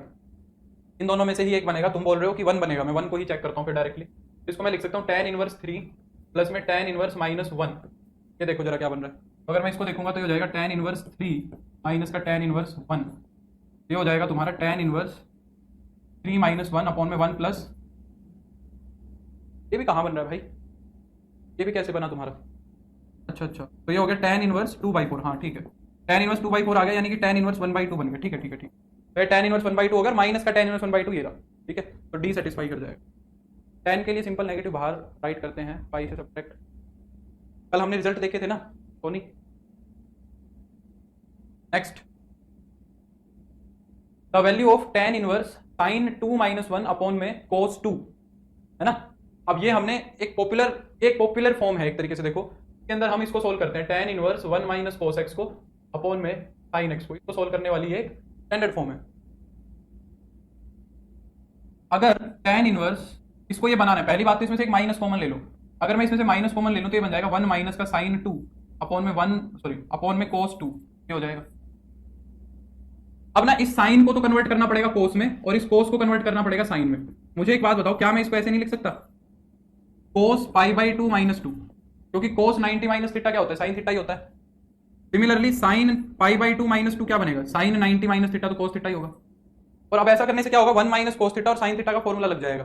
इन दोनों में से ही एक बनेगा। तुम बोल रहे हो कि 1 बनेगा, मैं 1 को ही चेक करता हूँ फिर डायरेक्टली, इसको मैं लिख सकता हूँ tan इनवर्स 3 प्लस में tan इनवर्स -1, ये देखो जरा क्या बन रहा है। तो अगर मैं इसको देखूंगा तो ये हो जाएगा tan इनवर्स 3 माइनस का tan इनवर्स 1, ये हो जाएगा तुम्हारा tan इनवर्स 3 माइनस 1 अपॉन में 1 प्लस, ये भी कहाँ बन रहा है भाई, ये भी कैसे बना तुम्हारा, अच्छा अच्छा, तो ये हो गया tan इनवर्स 2/4, हाँ ठीक है, tan इनवर्स 2/4 आ गया, यानी कि tan इनवर्स 1/2 बन गया, ठीक है ठीक है ठीक है। तो tan इनवर्स 1/2 अगर माइनस का tan इनवर्स 1/2 ये रहा, ठीक है, तो डी सेटिस्फाई कर जाएगा। tan के लिए सिंपल नेगेटिव बाहर राइट करते हैं, पाई से सब्ट्रैक्ट, कल हमने रिजल्ट देखे थे ना Soni. Next, the value of tan inverse sin 2 - 1 upon में cos 2, है ना। अब ये हमने एक पॉपुलर फॉर्म है एक तरीके से, देखो इसके अंदर हम इसको सोल्व करते हैं, tan inverse 1 minus cos x को अपॉन में sin x को, इसको सोल्व करने वाली एक स्टैंडर्ड फॉर्म है। अगर tan इनवर्स, इसको ये बनाना है, पहली बात तो इसमें से एक माइनस कॉमन ले लो, अगर मैं इसमें से माइनस कॉमन ले लूं तो ये बन जाएगा 1 माइनस का sin 2 अपॉन में अपॉन में cos 2, ये हो जाएगा। अब ना इस साइन को तो कन्वर्ट करना पड़ेगा कोस में, और इस कोस को कन्वर्ट करना पड़ेगा साइन में। मुझे एक बात बताओ, क्या मैं इसको ऐसे नहीं लिख सकता, कोस π/2 - 2, क्योंकि कोस 90 माइनस थीटा क्या होता है, साइन थीटा ही होता है। सिमिलरली साइन π/2 - 2 क्या बनेगा, साइन 90 माइनस थीटा तो कोस थीटा ही होगा। और अब ऐसा करने से क्या होगा, 1 माइनस कोस थीटा और साइन थीटा का फॉर्मूला लग जाएगा।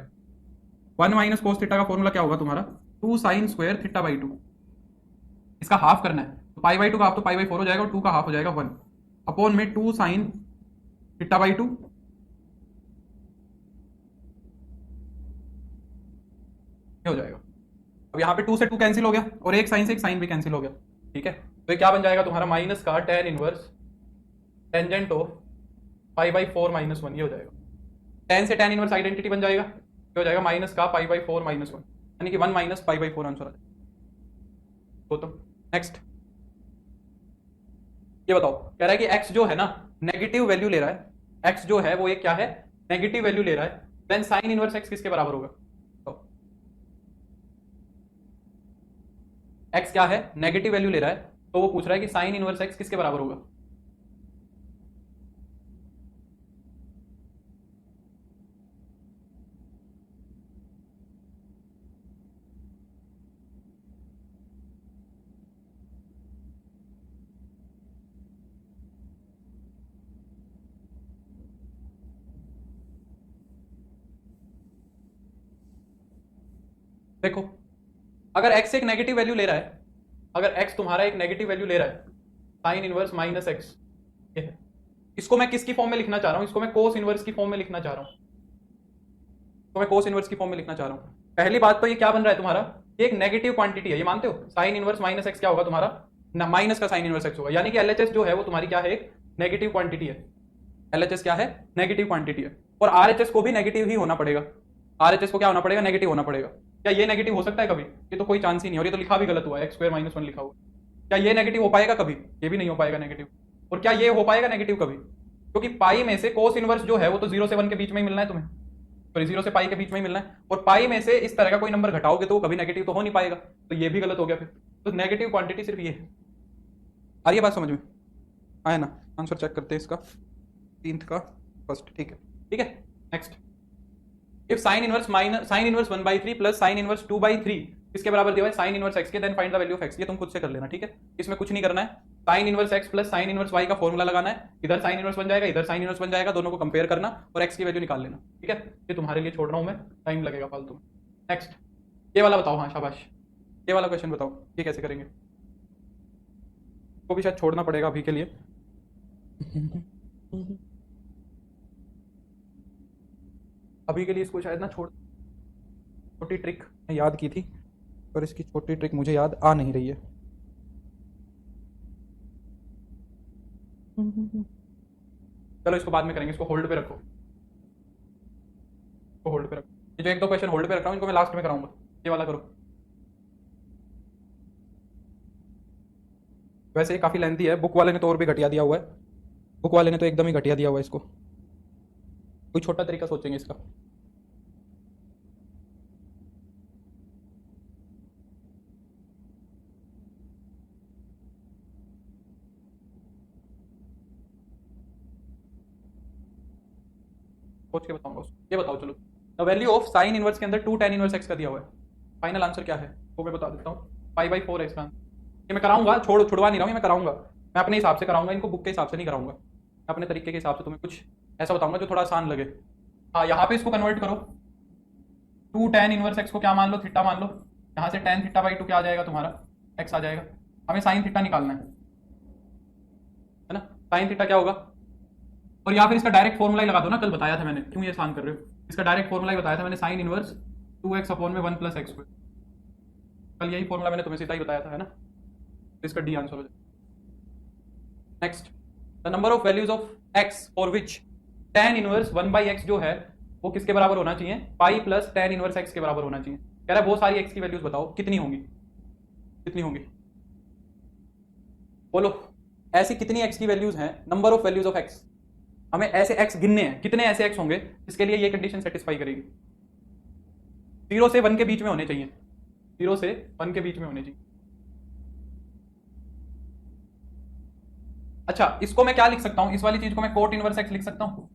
1 माइनस कोस थीटा का फॉर्मूला क्या होगा तुम्हारा, 2 साइन स्क्वायर थीटा/2, इसका हाफ करना है, तो π/2 का हाफ तो π/4 हो जाएगा और 2 का हाफ हो जाएगा 1 अपॉन में 2 साइन थीटा/2, हो जाएगा। अब यहाँ पे 2 से 2 कैंसिल हो गया और एक साइन से एक साइन भी कैंसिल हो गया, ठीक है। तो ये क्या बन जाएगा तुम्हारा, माइनस का tan इनवर्स टेंजेंट ऑफ π/4 - 1, ये हो जाएगा। tan से tan इनवर्स आइडेंटिटी बन जाएगा, ये हो जाएगा माइनस का π/4 - 1, यानी कि 1 माइनस π/4 आंसर आ जाएगा। तो नेक्स्ट, ये बताओ, कह रहा है कि x जो है ना नेगेटिव वैल्यू ले रहा है, x जो है वो एक क्या है, नेगेटिव वैल्यू ले रहा है, देन साइन इनवर्स एक्स किसके बराबर होगा? तो एक्स क्या है, नेगेटिव वैल्यू ले रहा है, तो वो पूछ रहा है कि साइन इनवर्स एक्स किसके बराबर होगा? देखो, अगर x एक नेगेटिव वैल्यू ले रहा है, अगर x तुम्हारा एक नेगेटिव वैल्यू ले रहा है, साइन इनवर्स माइनस एक्स, ये है, इसको मैं किसकी फॉर्म में लिखना चाह रहा हूं? इसको मैं कोस इनवर्स की फॉर्म में लिखना चाह रहा हूं, तो मैं कोस इनवर्स की फॉर्म में लिखना चाह रहा हूं। पहली बात तो ये क्या बन रहा है तुम्हारा, ये एक नेगेटिव क्वांटिटी है, ये मानते हो? साइन इनवर्स माइनस एक्स क्या होगा तुम्हारा, ना माइनस का साइन इनवर्स एक्स होगा, यानी कि एलएचएस जो है वो तुम्हारी क्या है, एक नेगेटिव क्वांटिटी है। एलएचएस क्या है, नेगेटिव क्वांटिटी है, और आरएचएस को भी नेगेटिव ही होना पड़ेगा। आरएचएस को क्या होना पड़ेगा, नेगेटिव होना पड़ेगा। क्या ये नेगेटिव हो सकता है कभी? ये तो कोई चांस ही नहीं, और ये तो लिखा भी गलत हुआ है, एक्स स्क्वायर माइनस वन लिखा हुआ। क्या ये नेगेटिव हो पाएगा कभी? ये भी नहीं हो पाएगा नेगेटिव। और क्या ये हो पाएगा नेगेटिव कभी? क्योंकि पाई में से कोस इनवर्स जो है वो तो 0 से 1 के बीच में ही मिलना है तुम्हें, सॉरी 0 से पाई के बीच में ही मिलना है, और पाई में से इस तरह का कोई नंबर घटाओगे तो वो कभी नेगेटिव तो हो नहीं पाएगा, तो ये भी गलत हो गया फिर। तो नेगेटिव क्वांटिटी सिर्फ ये है। आ रही है बात समझ में? आया ना? आंसर चेक करते हैं इसका, 3th का फर्स्ट, ठीक है। ठीक है, next, if sine inverse minus sine inverse 1/3 plus sine inverse 2/3 इसके बराबर दिया है साइन इनवर्स एक्स के, then find the value of x. ये तुम खुद से कर लेना, ठीक है, इसमें कुछ नहीं करना है। Sine inverse x plus sine inverse y का फॉर्मूला लगाना है, इधर साइन इनवर्स बन जाएगा, इधर साइन इनवर्स बन जाएगा, दोनों को कंपेयर करना और एक्स की वैल्यू निकाल लेना, ठीक है। ये तुम्हारे लिए छोड़ रहा हूं मैं, टाइम लगेगा फालतू में। नेक्स्ट, ये वाला बताओ, हाँ शाबाश, ये वाला क्वेश्चन बताओ, ये कैसे करेंगे? को भी शायद छोड़ना पड़ेगा अभी के लिए। अभी के लिए इसको शायद ना छोड़, छोटी ट्रिक मैं याद की थी पर इसकी छोटी ट्रिक मुझे याद आ नहीं रही है। चलो इसको बाद में करेंगे, इसको होल्ड पे रखो, इसको होल्ड पे रखो। ये जो 1-2 क्वेश्चन होल्ड पे रख रहा हूँ इनको मैं लास्ट में कराऊंगा, ये वाला करो। वैसे काफी लेंथी है, बुक वाले ने तो और भी घटिया दिया हुआ है, बुक वाले ने तो एकदम ही घटिया दिया हुआ है इसको, कोई छोटा तरीका सोचेंगे इसका। सोच के बताऊंगा उसको। ये बताओ चलो, the value of sine inverse के अंदर 2 tan इनवर्स एक्स का दिया हुआ है, फाइनल आंसर क्या है वो मैं बता देता हूँ, 5/4 है इसका आंसर। ये मैं कराऊंगा, छुड़वा नहीं रहा हूँ, ये मैं कराऊंगा, मैं अपने हिसाब से कराऊंगा इनको, बुक के हिसाब से नहीं कराऊंगा, मैं अपने तरीके के हिसाब से तुम्हें कुछ ऐसा बताऊंगा जो थोड़ा आसान लगे। हाँ, यहाँ पे इसको कन्वर्ट करो, 2 tan इनवर्स एक्स को क्या मान लो, थीटा मान लो, यहाँ से tan थीटा/2 क्या आ जाएगा तुम्हारा, एक्स आ जाएगा। हमें साइन थीटा निकालना है ना, साइन थीटा क्या होगा, और या फिर इसका डायरेक्ट फॉर्मूला ही लगा दो ना, कल बताया था मैंने, क्यों ये आसान कर रहे हो, इसका डायरेक्ट फॉर्मूला ही बताया था मैंने, साइन इनवर्स 2x अपॉन में 1 + x², कल यही फॉर्मूला मैंने तुम्हें सीधा ही बताया था, है ना, तो इसका डी आंसर हो जाए। Next, the number of values of x for which tan inverse 1/x जो है वो किसके बराबर होना चाहिए, पाई प्लस tan इनवर्स x के बराबर होना चाहिए। कह रहा है बहुत सारी x की वैल्यूज बताओ, कितनी होंगी, कितनी होंगी, बोलो ऐसी कितनी x की वैल्यूज हैं, number of values of x, हमें ऐसे x गिनने हैं, कितने ऐसे x होंगे जिसके लिए ये कंडीशन सेटिस्फाई करेगी। 0 से 1 के बीच में होने चाहिए, 0 से 1 के बीच में होने चाहिए। अच्छा, इसको मैं क्या लिख सकता हूं, इस वाली चीज को मैं कोट इनवर्स एक्स लिख सकता हूं,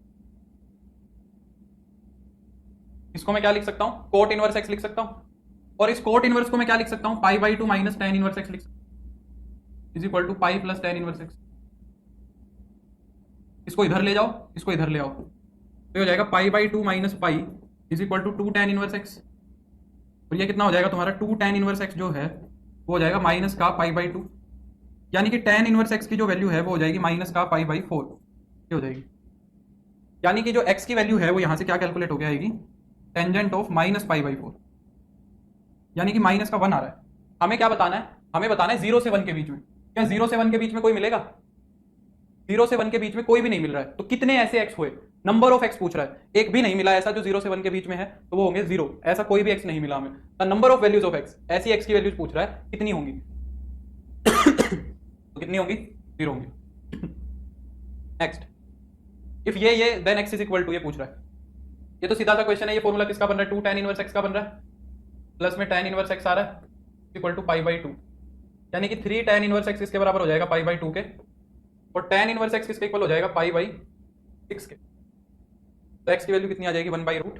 इसको मैं क्या लिख सकता हूं, कोट इनवर्स एक्स लिख सकता हूं, और इस कोट इनवर्स को मैं क्या लिख सकता हूं, π/2 माइनस tan इनवर्स एक्स लिख सकता हूं, is equal to pi plus tan inverse x. इसको इधर ले जाओ, इसको इधर ले आओ, तो हो जाएगा π/2 minus pi is equal to 2 tan inverse x, और ये कितना हो जाएगा तुम्हारा 2 tan इनवर्स एक्स जो है वो हो जाएगा माइनस का π/2, यानी कि tan इनवर्स एक्स की जो वैल्यू है वो हो जाएगी माइनस का π/4, ये हो जाएगी, यानी कि जो x की वैल्यू है वो यहां से क्या कैलकुलेट होकर आएगी, टेंजेंट ऑफ माइनस π/4, यानी कि माइनस का 1 आ रहा है। हमें क्या बताना है, हमें बताना है 0 से 1 के बीच में, क्या 0 से 1 के बीच में कोई मिलेगा, 0 से 1 के बीच में कोई भी नहीं मिल रहा है, तो कितने ऐसे x हुए, नंबर ऑफ x पूछ रहा है, एक भी नहीं मिला ऐसा जो 0 से 1 के बीच में है, तो वो होंगे 0, ऐसा कोई भी x नहीं मिला हमें। Number of values of x, ऐसी x की वैल्यूज पूछ रहा है, कितनी होंगी तो कितनी होंगी, 0 होंगी। नेक्स्ट, इफ ये then x is equal to, ये पूछ रहा है, ये तो सीधा सा क्वेश्चन है। ये फॉर्मूला किसका बन रहा है? 2 tan इनवर्स x का बन रहा है, प्लस में tan इनवर्स x आ रहा है इक्वल टू π/2, यानी कि 3 tan इनवर्स x किसके बराबर हो जाएगा? π/2 के, और tan इनवर्स x किसके इक्वल हो जाएगा? π/6 के। तो x की वैल्यू कितनी आ जाएगी? 1/√।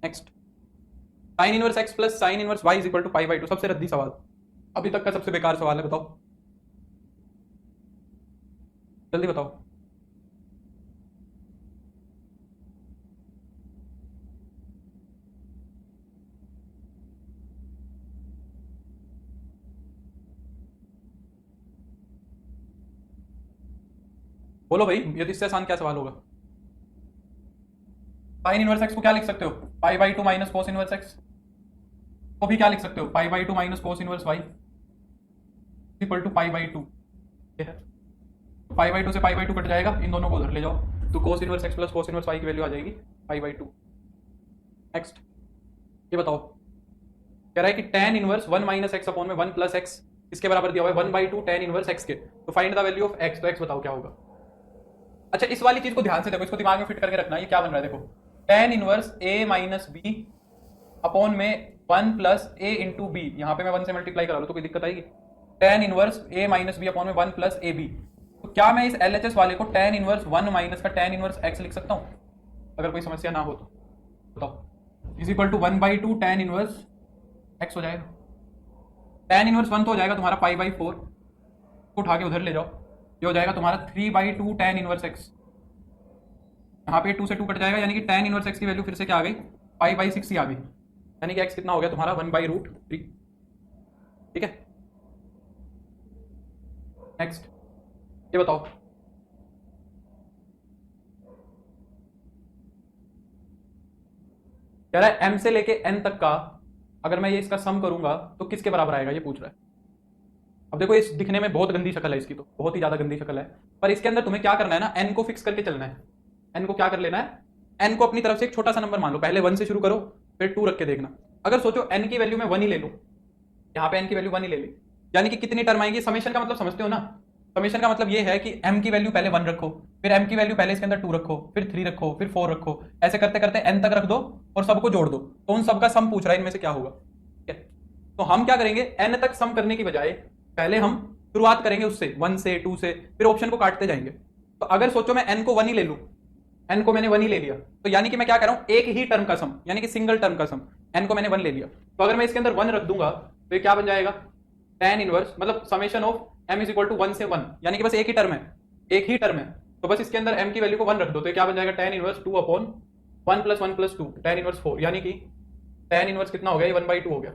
Next, sin inverse x plus sin inverse y is equal to π/2। सबसे रद्दी सवाल, अभी तक का सबसे बेकार सवाल है, बताओ जल्दी बताओ। बोलो भाई, ये तो इससे आसान क्या सवाल होगा? साइन इनवर्स एक्स को क्या लिख सकते हो? π/2 माइनस कोस इनवर्स एक्स को भी क्या लिख सकते हो? π/2 minus cos inverse y equal to π/2। ये है, π/2 से π/2 कट जाएगा, इन दोनों को उधर ले जाओ, तो कोस inverse x plus cos inverse y की वैल्यू आ जाएगी π/2। नेक्स्ट, ये बताओ, कह रहा है कि tan inverse 1 minus x upon में 1 प्लस एक्स इसके बराबर दिया हुआ है 1/2 tan इनवर्स एक्स के, तो find the value of x. तो एक्स बताओ क्या होगा? अच्छा, इस वाली चीज को ध्यान से देखो, इसको दिमाग में फिट करके रखना। ये क्या बन रहा है? देखो, tan inverse a minus b upon में 1 प्लस a इंटू बी, यहाँ पे मैं 1 से मल्टीप्लाई करा लूँ तो कोई दिक्कत आएगी? tan inverse a minus b upon में 1 प्लस ए बी, तो क्या मैं इस LHS वाले को tan इनवर्स 1 माइनस का tan इनवर्स x लिख सकता हूँ? अगर कोई समस्या ना हो तो बताओ। Is equal to 1/2 tan inverse x हो जाएगा। tan इनवर्स 1 तो हो जाएगा तुम्हारा π/4, उठा के उधर ले जाओ, ये हो जाएगा तुम्हारा 3/2 tan इनवर्स x। यहाँ पे 2 से 2 कट जाएगा, यानी कि tan इनवर्स x की वैल्यू फिर से क्या आ गई? π/6 ही आ गई, यानी कि x कितना हो गया तुम्हारा? 1/√3। ठीक है, नेक्स्ट, ये बताओ, कह रहा है m से लेके n तक का अगर मैं ये इसका सम करूंगा तो किसके बराबर आएगा, ये पूछ रहा है। अब देखो, इस दिखने में बहुत गंदी शक्ल है इसकी, तो बहुत ही ज्यादा गंदी शक्ल है, पर इसके अंदर तुम्हें क्या करना है ना, n को फिक्स करके चलना है। n को क्या कर लेना है? n को अपनी तरफ से एक छोटा सा नंबर मान लो, पहले 1 से शुरू करो, फिर 2 रख के देखना। अगर सोचो n की वैल्यू मैं 1 ही ले लूं, यहाँ पे n की वैल्यू 1 ही ले ली, यानी कि कितनी टर्म आएंगी? समेशन का मतलब समझते हो ना? समेशन का मतलब ये है कि m की वैल्यू पहले 1 रखो, फिर m की वैल्यू पहले इसके अंदर 2 रखो, फिर 3 रखो, फिर 4 रखो, ऐसे करते करते n तक रख दो और सबको जोड़ दो, तो उन सबका सम पूछ रहा है, इनमें से क्या होगा। ठीक है, तो हम क्या करेंगे, n तक सम करने की बजाय पहले हम शुरुआत करेंगे उससे 1 से 2 से, फिर ऑप्शन को काटते जाएंगे। तो अगर सोचो मैं n को 1 ही ले लूं, n को मैंने 1 ही ले लिया, तो यानी कि मैं क्या कर रहा हूं, एक ही टर्म का सम, यानी कि सिंगल टर्म का सम, n को मैंने 1 ले लिया, तो अगर मैं इसके अंदर 1 रख दूंगा तो ये क्या बन जाएगा? tan इनवर्स, मतलब summation of m is equal to 1 से 1, यानी कि बस एक ही टर्म है, एक ही टर्म है, तो बस इसके अंदर m की वैल्यू को 1 रख दो, तो ये क्या बन जाएगा? tan inverse 2 upon 1 plus 1 plus 2 tan inverse 4, यानी कि tan इनवर्स कितना हो गया? ये 1/2 हो गया।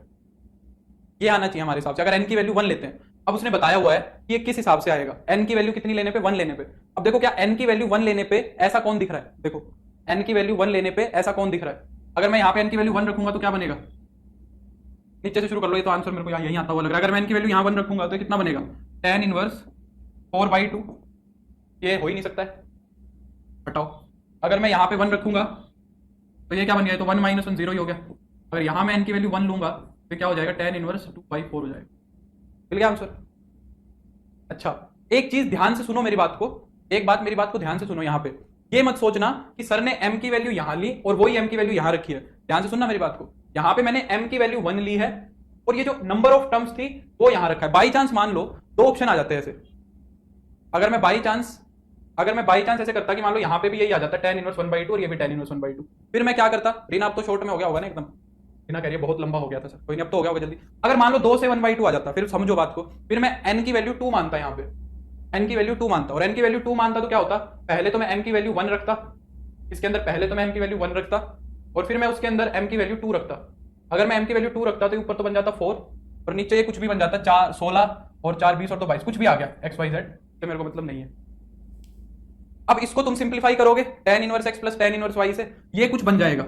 ये आना चाहिए हमारे हिसाब से, अगर n की वैल्यू 1 लेते हैं। अब उसने बताया हुआ है कि ये किस हिसाब से आएगा, n की वैल्यू कितनी लेने पे? 1 लेने पे। अब देखो, क्या n की वैल्यू 1 लेने पे ऐसा कौन दिख रहा है? देखो, n की वैल्यू 1 लेने पे ऐसा कौन दिख रहा है? अगर मैं यहाँ पे n की वैल्यू 1 रखूंगा तो क्या बनेगा? नीचे से शुरू कर लो, ये तो आंसर मेरे को यही आता हुआ लग रहा है। अगर मैं n की वैल्यू यहाँ 1 रखूंगा तो कितना बनेगा? tan इनवर्स 4/2, ये हो ही नहीं सकता है, हटाओ। अगर मैं यहाँ पे 1 रखूंगा तो ये क्या बन गया? तो 1 माइनस 1 0 ही हो गया। अगर यहाँ मैं n की वैल्यू 1 लूंगा तो क्या हो जाएगा? tan इनवर्स 2/4 हो जाएगा। मिल गया आंसर। अच्छा, एक चीज ध्यान से सुनो मेरी बात को, एक बात मेरी बात को ध्यान से सुनो। यहाँ पे ये मत सोचना कि सर ने m की वैल्यू यहां ली और वही m की वैल्यू यहां रखी है। ध्यान से सुनना मेरी बात को, यहाँ पे मैंने m की वैल्यू 1 ली है और ये जो नंबर ऑफ टर्म्स थी वो यहां रखा है। बाई चांस मान लो 2 ऑप्शन आ जाते हैं ऐसे, अगर मैं बाई चांस ऐसे करता कि मान लो यहाँ पे भी यही आ जाता tan इनवर्स 1/2 और ये भी tan इनवर्स 1/2, फिर मैं क्या करता? रीना अब तो शॉर्ट में हो गया होगा ना एकदम, रीना कह रही है बहुत लंबा हो गया था सर, कोई नहीं अब तो हो गया होगा जल्दी। अगर मान लो 2 से 1/2 आ जाता, फिर समझो बात को, फिर मैं n की वैल्यू 2 मानता, यहाँ पे n की वैल्यू 2 मानता, और n की वैल्यू 2 मानता तो क्या होता? पहले तो मैं m की वैल्यू 1 रखता इसके अंदर, पहले तो मैं m की वैल्यू 1 रखता और फिर मैं उसके अंदर m की वैल्यू 2 रखता। अगर मैं m की वैल्यू 2 रखता तो ऊपर तो बन जाता 4 और नीचे ये कुछ भी बन जाता, 4 16 और 4 20 और तो 22, कुछ भी आ गया XYZ, तो मेरे को मतलब नहीं है। अब इसको तुम सिंप्लीफाई करोगे tan inverse x plus tan inverse y से, ये कुछ बन जाएगा,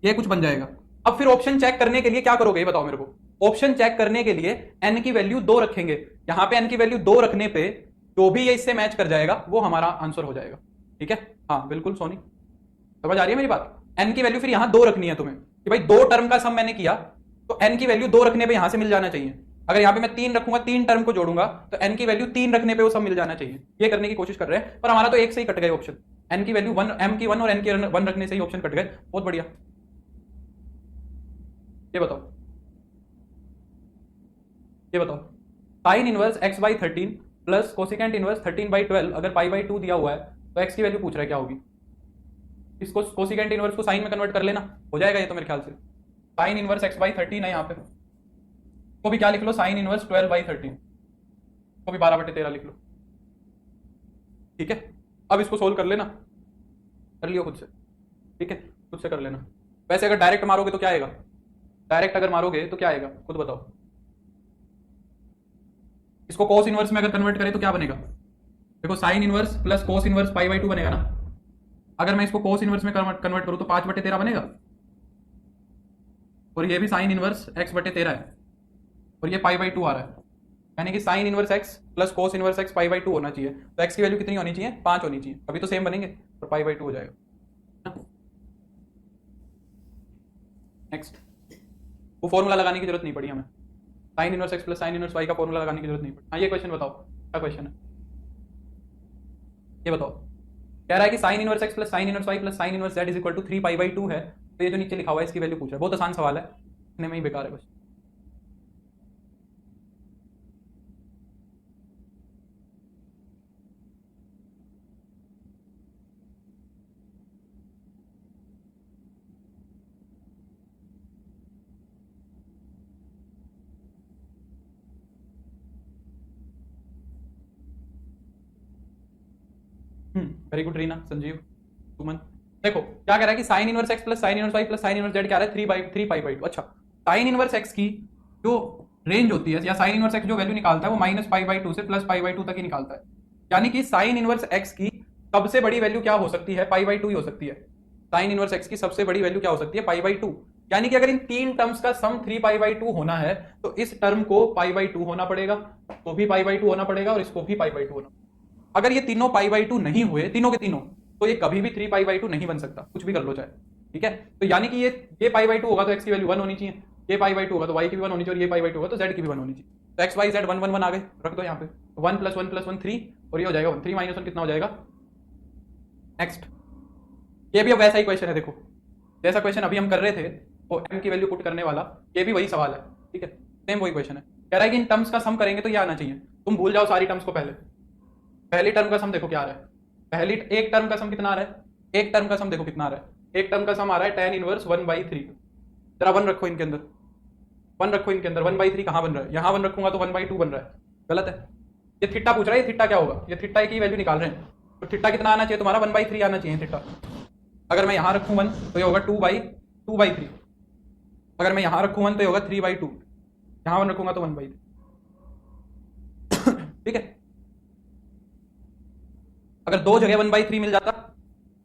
ये कुछ बन जाएगा। अब फिर ऑप्शन चेक करने के लिए क्या करोगे, ये बताओ मेरे को। ऑप्शन चेक करने के लिए n की वैल्यू 2 रखेंगे, यहाँ पे n की वैल्यू 2 रखने पे जो भी ये इससे मैच कर जाएगा वो हमारा आंसर हो जाएगा। ठीक है, हाँ बिल्कुल सोनी, समझ आ रही है मेरी बात। n की वैल्यू फिर यहाँ 2 रखनी है तुम्हें कि भाई 2 टर्म का सम मैंने किया, तो n की वैल्यू 2 रखने पे यहां से मिल जाना चाहिए। अगर यहाँ पे मैं 3 रखूंगा, 3 टर्म को जोड़ूंगा तो n की वैल्यू 3 रखने पे वो सब मिल जाना चाहिए। ये करने की कोशिश कर रहे हैं, पर हमारा तो एक से ही कट गए ऑप्शन। एन की वैल्यू 1, एम की 1 और एन की 1 रखने से ही ऑप्शन कट गए, बहुत बढ़िया। ये बताओ, ये बताओ, sine inverse x by 13 plus cosecant inverse 13/12 अगर पाई बाई 2 दिया हुआ है तो एक्स की वैल्यू पूछ रहा है क्या होगी। इसको कोसिकेंट इनवर्स को साइन में कन्वर्ट कर लेना, हो जाएगा ये तो मेरे ख्याल से। साइन इनवर्स एक्स बाई 13 है यहाँ पे, को भी क्या लिख लो, साइन इनवर्स 12/13, को भी 12/13 लिख लो। ठीक है, अब इसको सोल्व कर लेना, कर लियो खुद से। ठीक है, खुद से कर लेना। वैसे अगर डायरेक्ट मारोगे तो क्या आएगा, डायरेक्ट अगर मारोगे तो क्या आएगा खुद बताओ। इसको कोस इनवर्स में अगर कन्वर्ट करें तो क्या बनेगा, देखो sine inverse plus cos inverse pi बनेगा ना। अगर मैं इसको कोस इनवर्स में कन्वर्ट करूं तो 5/13 बनेगा, और ये भी साइन इनवर्स x/13 है, और ये पाई/2 आ रहा है, यानी कि sine inverse x plus cos inverse x पाई/2 होना चाहिए। तो x की वैल्यू कितनी होनी चाहिए, 5 होनी चाहिए, अभी तो सेम बनेंगे और पाई/2 हो जाएगा। नेक्स्ट, वो फॉर्मूला लगाने की जरूरत नहीं पड़ी हमें, sign inverse x plus sine inverse y का फॉर्मूला लगाने की जरूरत नहीं पड़ी। हाँ, ये क्वेश्चन बताओ, क्या क्वेश्चन है ये बताओ। कह रहा है कि sine inverse x plus sine inverse y plus sine inverse z is equal to 3 पाई/2 है, तो ये जो नीचे लिखा हुआ है इसकी वैल्यू पूछ रहा है। बहुत आसान सवाल है, इतने में ही बेकार है बस। Very good Reena, Sanjeev, Suman. देखो क्या कह रहा है कि sine inverse x plus sine inverse y plus sine inverse z क्या रहा है, 3 पाई/2। अच्छा, साइन इनवर्स एक्स की जो रेंज होती है, या साइन इनवर्स एक्स जो वैल्यू निकालता है वो -पाई/2 से +पाई/2 तक ही निकालता है। यानी कि साइन इनवर्स एक्स की सबसे बड़ी वैल्यू क्या हो सकती है, पाई/2 ही हो सकती है। साइन इनवर्स एक्स की सबसे बड़ी वैल्यू क्या हो सकती है, पाई/2। यानी कि अगर इन तीन टर्म्स का सम 3 पाई/2 होना है तो इस टर्म को पाई/2 होना पड़ेगा, तो भी पाई/2 होना पड़ेगा, और इसको भी पाई/2 होना। अगर ये तीनों पाई/2 नहीं हुए, तीनों के तीनों, तो ये कभी भी 3 पाई/2 नहीं बन सकता, कुछ भी कर लो चाहे। ठीक है, तो यानी कि ये पाई/2 होगा तो एक्स की वैल्यू 1 होनी चाहिए, ये पाई/2 होगा तो वाई की भी 1 होनी चाहिए, और ये पाई/2 होगा तो जेड की भी 1 होनी चाहिए। तो एक्स वाई जेड 1 1 1 आ गए, रख दो यहाँ पे, 1 + 1 + 1 3, और ये हो जाएगा 1, 3 - 1 कितना हो जाएगा। नेक्स्ट, ये भी अब वैसा ही क्वेश्चन है, देखो जैसा क्वेश्चन अभी हम कर रहे थे वो एम की वैल्यू पुट करने वाला, ये भी वही सवाल है। ठीक है, सेम वही क्वेश्चन है। कह रहा है कि इन टर्म्स का सम करेंगे तो ये आना चाहिए, तुम भूल जाओ सारी टर्म्स को। पहली टर्म का सम देखो क्या आ रहा है, पहली एक टर्म का सम कितना आ रहा है, एक टर्म का सम देखो कितना आ रहा है, एक टर्म का सम आ रहा है tan इनवर्स 1/3। जरा 1 रखो इनके अंदर, 1 रखो इनके अंदर, 1/3 कहाँ बन रहा है, यहाँ 1 रखूंगा तो 1/2 बन रहा है, गलत है। ये थीटा पूछ रहा है, ये थीटा क्या होगा, ये थीटा की वैल्यू निकाल रहे हैं, तो थीटा कितना आना चाहिए तुम्हारा, 1/3 आना चाहिए थीटा। अगर मैं यहाँ रखूँ 1 तो ये होगा 2/3, अगर मैं यहाँ रखूँ 1 तो ये होगा 3/2, यहाँ 1 रखूंगा तो 1/3। ठीक है, अगर दो जगह 1/3 मिल जाता,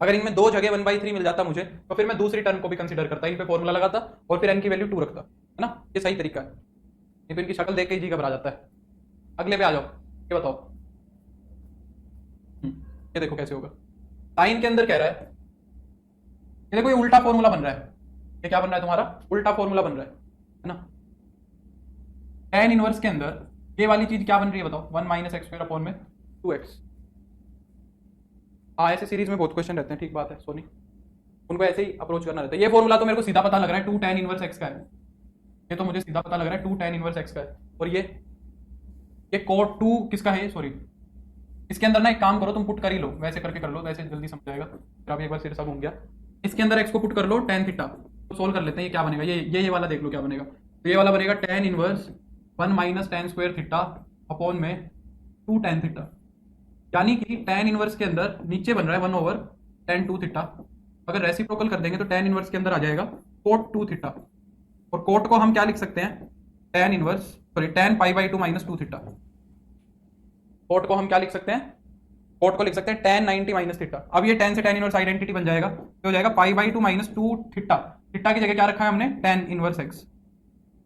अगर इनमें दो जगह 1/3 मिल जाता मुझे, तो फिर मैं दूसरी टर्म को भी कंसीडर करता, इन पे फॉर्मूला लगाता और फिर n की वैल्यू 2 रखता, है ना। ये सही तरीका है, ये तो इनकी शक्ल देख के ही जी घबरा जाता है। अगले पे आ जाओ, ये बताओ। ये देखो कैसे होगा, साइन के अंदर कह रहा है, ये देखो ये उल्टा फॉर्मूला बन रहा है, ये क्या बन रहा है तुम्हारा, उल्टा फॉर्मूला बन रहा है ना। tan इनवर्स के अंदर ये वाली चीज क्या बन रही है बताओ, 1 - x² अपॉन में 2x। हाँ, ऐसे सीरीज में बहुत क्वेश्चन रहते हैं, ठीक बात है सोनी, उनको ऐसे ही अप्रोच करना रहता है। ये फॉर्मूला तो मेरे को सीधा पता लग रहा है 2 tan इनवर्स x का है, ये तो मुझे सीधा पता लग रहा है 2 tan इनवर्स x का है। और ये cot 2 किसका है, सॉरी, इसके अंदर ना एक काम करो, तुम पुट कर ही लो, वैसे करके कर लो, वैसे जल्दी समझ जाएगा। फिर अभी एक बार सिर सब घूम गया, इसके अंदर x को पुट कर लो, tan थीटा, तो सोल्व कर लेते हैं। ये क्या बनेगा, ये वाला देख लो क्या बनेगा। तो ये वाला बनेगा tan inverse 1 - tan² theta upon में 2 tan थीटा, यानी कि tan इनवर्स के अंदर नीचे बन रहा है 1/tan2 थीटा, अगर रेसिप्रोकल कर देंगे तो tan इनवर्स के अंदर आ जाएगा cot 2 थीटा, और कोट को हम क्या लिख सकते हैं, tan इनवर्स, सॉरी tan पाई/2 - 2 थीटा। कोट को हम क्या लिख सकते हैं, कोट को लिख सकते हैं tan 90 - थीटा। अब ये tan से tan इनवर्स आइडेंटिटी बन जाएगा, तो हो जाएगा पाई/2 - 2 थीटा, थीटा की जगह क्या रखा है हमने, tan इनवर्स x।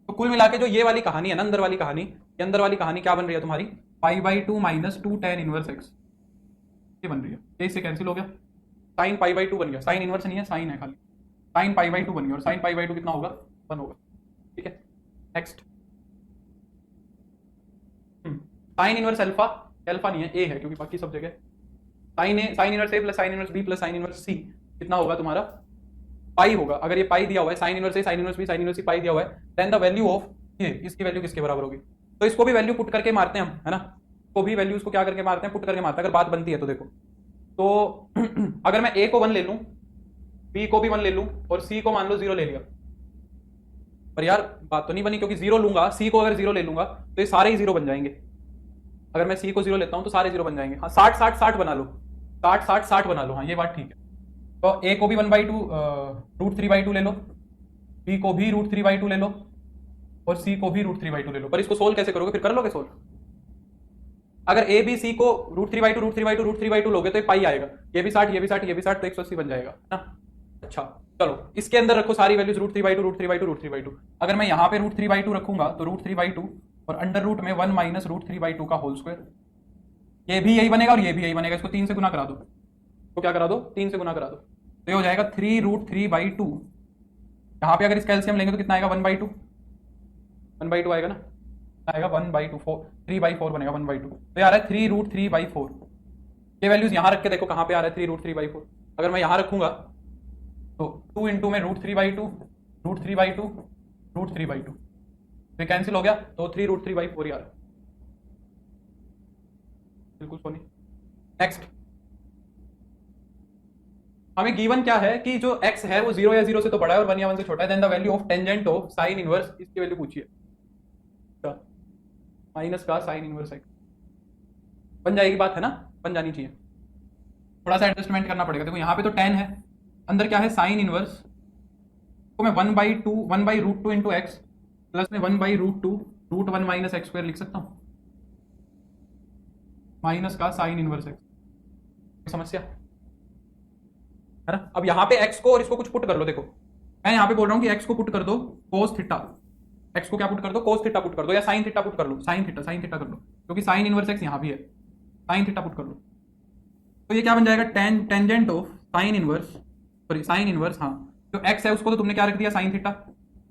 तो कुल मिला के जो ये वाली कहानी है ना, अंदर वाली कहानी, ये अंदर वाली कहानी क्या बन रही है तुम्हारी, पाई/2 - 2 tan इनवर्स x, ये बन रही है। ये इससे कैंसिल हो गया, साइन पाई/2 बन गया, साइन इनवर्स नहीं है, साइन है खाली, साइन पाई/2 बन गया, और साइन पाई/2 कितना होगा, 1 होगा। ठीक है, next, sine inverse alpha, alpha नहीं है, ए है, क्योंकि बाकी सब जगह sine a sine inverse a plus sine inverse b plus sine inverse c कितना होगा तुम्हारा, पाई होगा। अगर ये पाई दिया हुआ है, sine inverse a sine inverse b sine inverse c pi दिया हुआ है, देन द वैल्यू ऑफ ये, इसकी वैल्यू किसके बराबर होगी। तो इसको भी वैल्यू पुट करके मारते हैं हम, है ना, को भी वैल्यूज को क्या करके मारते हैं, पुट करके मारते हैं, अगर बात बनती है तो देखो। तो अगर मैं ए को 1 ले लूं, बी को भी 1 ले लूं और सी को मान लो 0 ले लिया, पर यार बात तो नहीं बनी, क्योंकि 0 लूंगा, सी को अगर 0 ले लूंगा तो ये सारे ही 0 बन जाएंगे। अगर मैं सी को 0 लेता हूं तो सारे 0 बन जाएंगे। हाँ 60 60 60 बना लो, 60 60 60 बना लो, हाँ ये बात ठीक है। तो ए को भी 1/2 √3/2 ले लो, बी को भी √3/2 ले लो और सी को भी √3/2 ले लो। पर इसको सोल्व कैसे करोगे, फिर कर लोगे सोल्व। अगर ए बी सी को √3/2 √3/2 √3/2 लोगे तो पाई आएगा, ये भी 60 ये भी 60 ये भी 60 तो 180 बन जाएगा ना। अच्छा चलो इसके अंदर रखो सारी वैल्यूज √3/2 √3/2 √3/2। अगर मैं यहाँ पे √3/2 रखूंगा तो √3/2 और अंडर रूट में 1 माइनस √3/2 का होल स्क्वायर, ये भी यही बनेगा और ये भी यही बनेगा। इसको 3 से गुना करा दो, तो क्या करा दो, 3 से गुना करा दो, तो ये हो जाएगा 3√3/2। यहाँ पे अगर इस कैल्सियम लेंगे तो कितना आएगा, 1/2 1/2 आएगा ना, आएगा 1/2 3/4 बनेगा 1/2। तो ये आ रहा है 3√3/4। ये वैल्यूज यहाँ रख के देखो कहाँ पे आ रहा है 3√3/4। अगर मैं यहाँ रखूंगा तो 2 इंटू में √3/2 √3/2 √3/2, तो कैंसिल हो गया, तो 3√3/4 ही आ रहा है। बिल्कुल सोनी। नेक्स्ट हमें गिवन क्या है कि जो x है वो 0 या 0 से तो बड़ा है और 1 या 1 से छोटा है, then the value of tangent of sine inverse, इसकी वैल्यू पूछिए, माइनस का साइन इनवर्स x। बन जाएगी बात, है ना, बन जानी चाहिए। थोड़ा सा एडजस्टमेंट करना पड़ेगा। देखो यहाँ पे तो tan है, अंदर क्या है साइन इनवर्स, तो मैं 1/2 1/√2 इंटू एक्स प्लस में 1/√2 √1 माइनस एक्स स्क्वायर लिख सकता हूँ, माइनस का साइन इनवर्स x। समस्या है ना। अब यहाँ पे x को और इसको कुछ पुट कर लो। देखो मैं यहाँ पे बोल रहा हूँ कि x को पुट कर दो कोस थीटा, x को क्या पुट कर दो, कोस थीटा पुट कर दो, या साइन थीटा पुट कर लो, साइन थीटा कर लो, क्योंकि साइन इनवर्स x यहाँ भी है, साइन थीटा पुट कर लो। तो ये क्या बन जाएगा, tangent of sine inverse, sorry sine inverse, हाँ जो x है उसको तो तुमने क्या रख दिया साइन थीटा,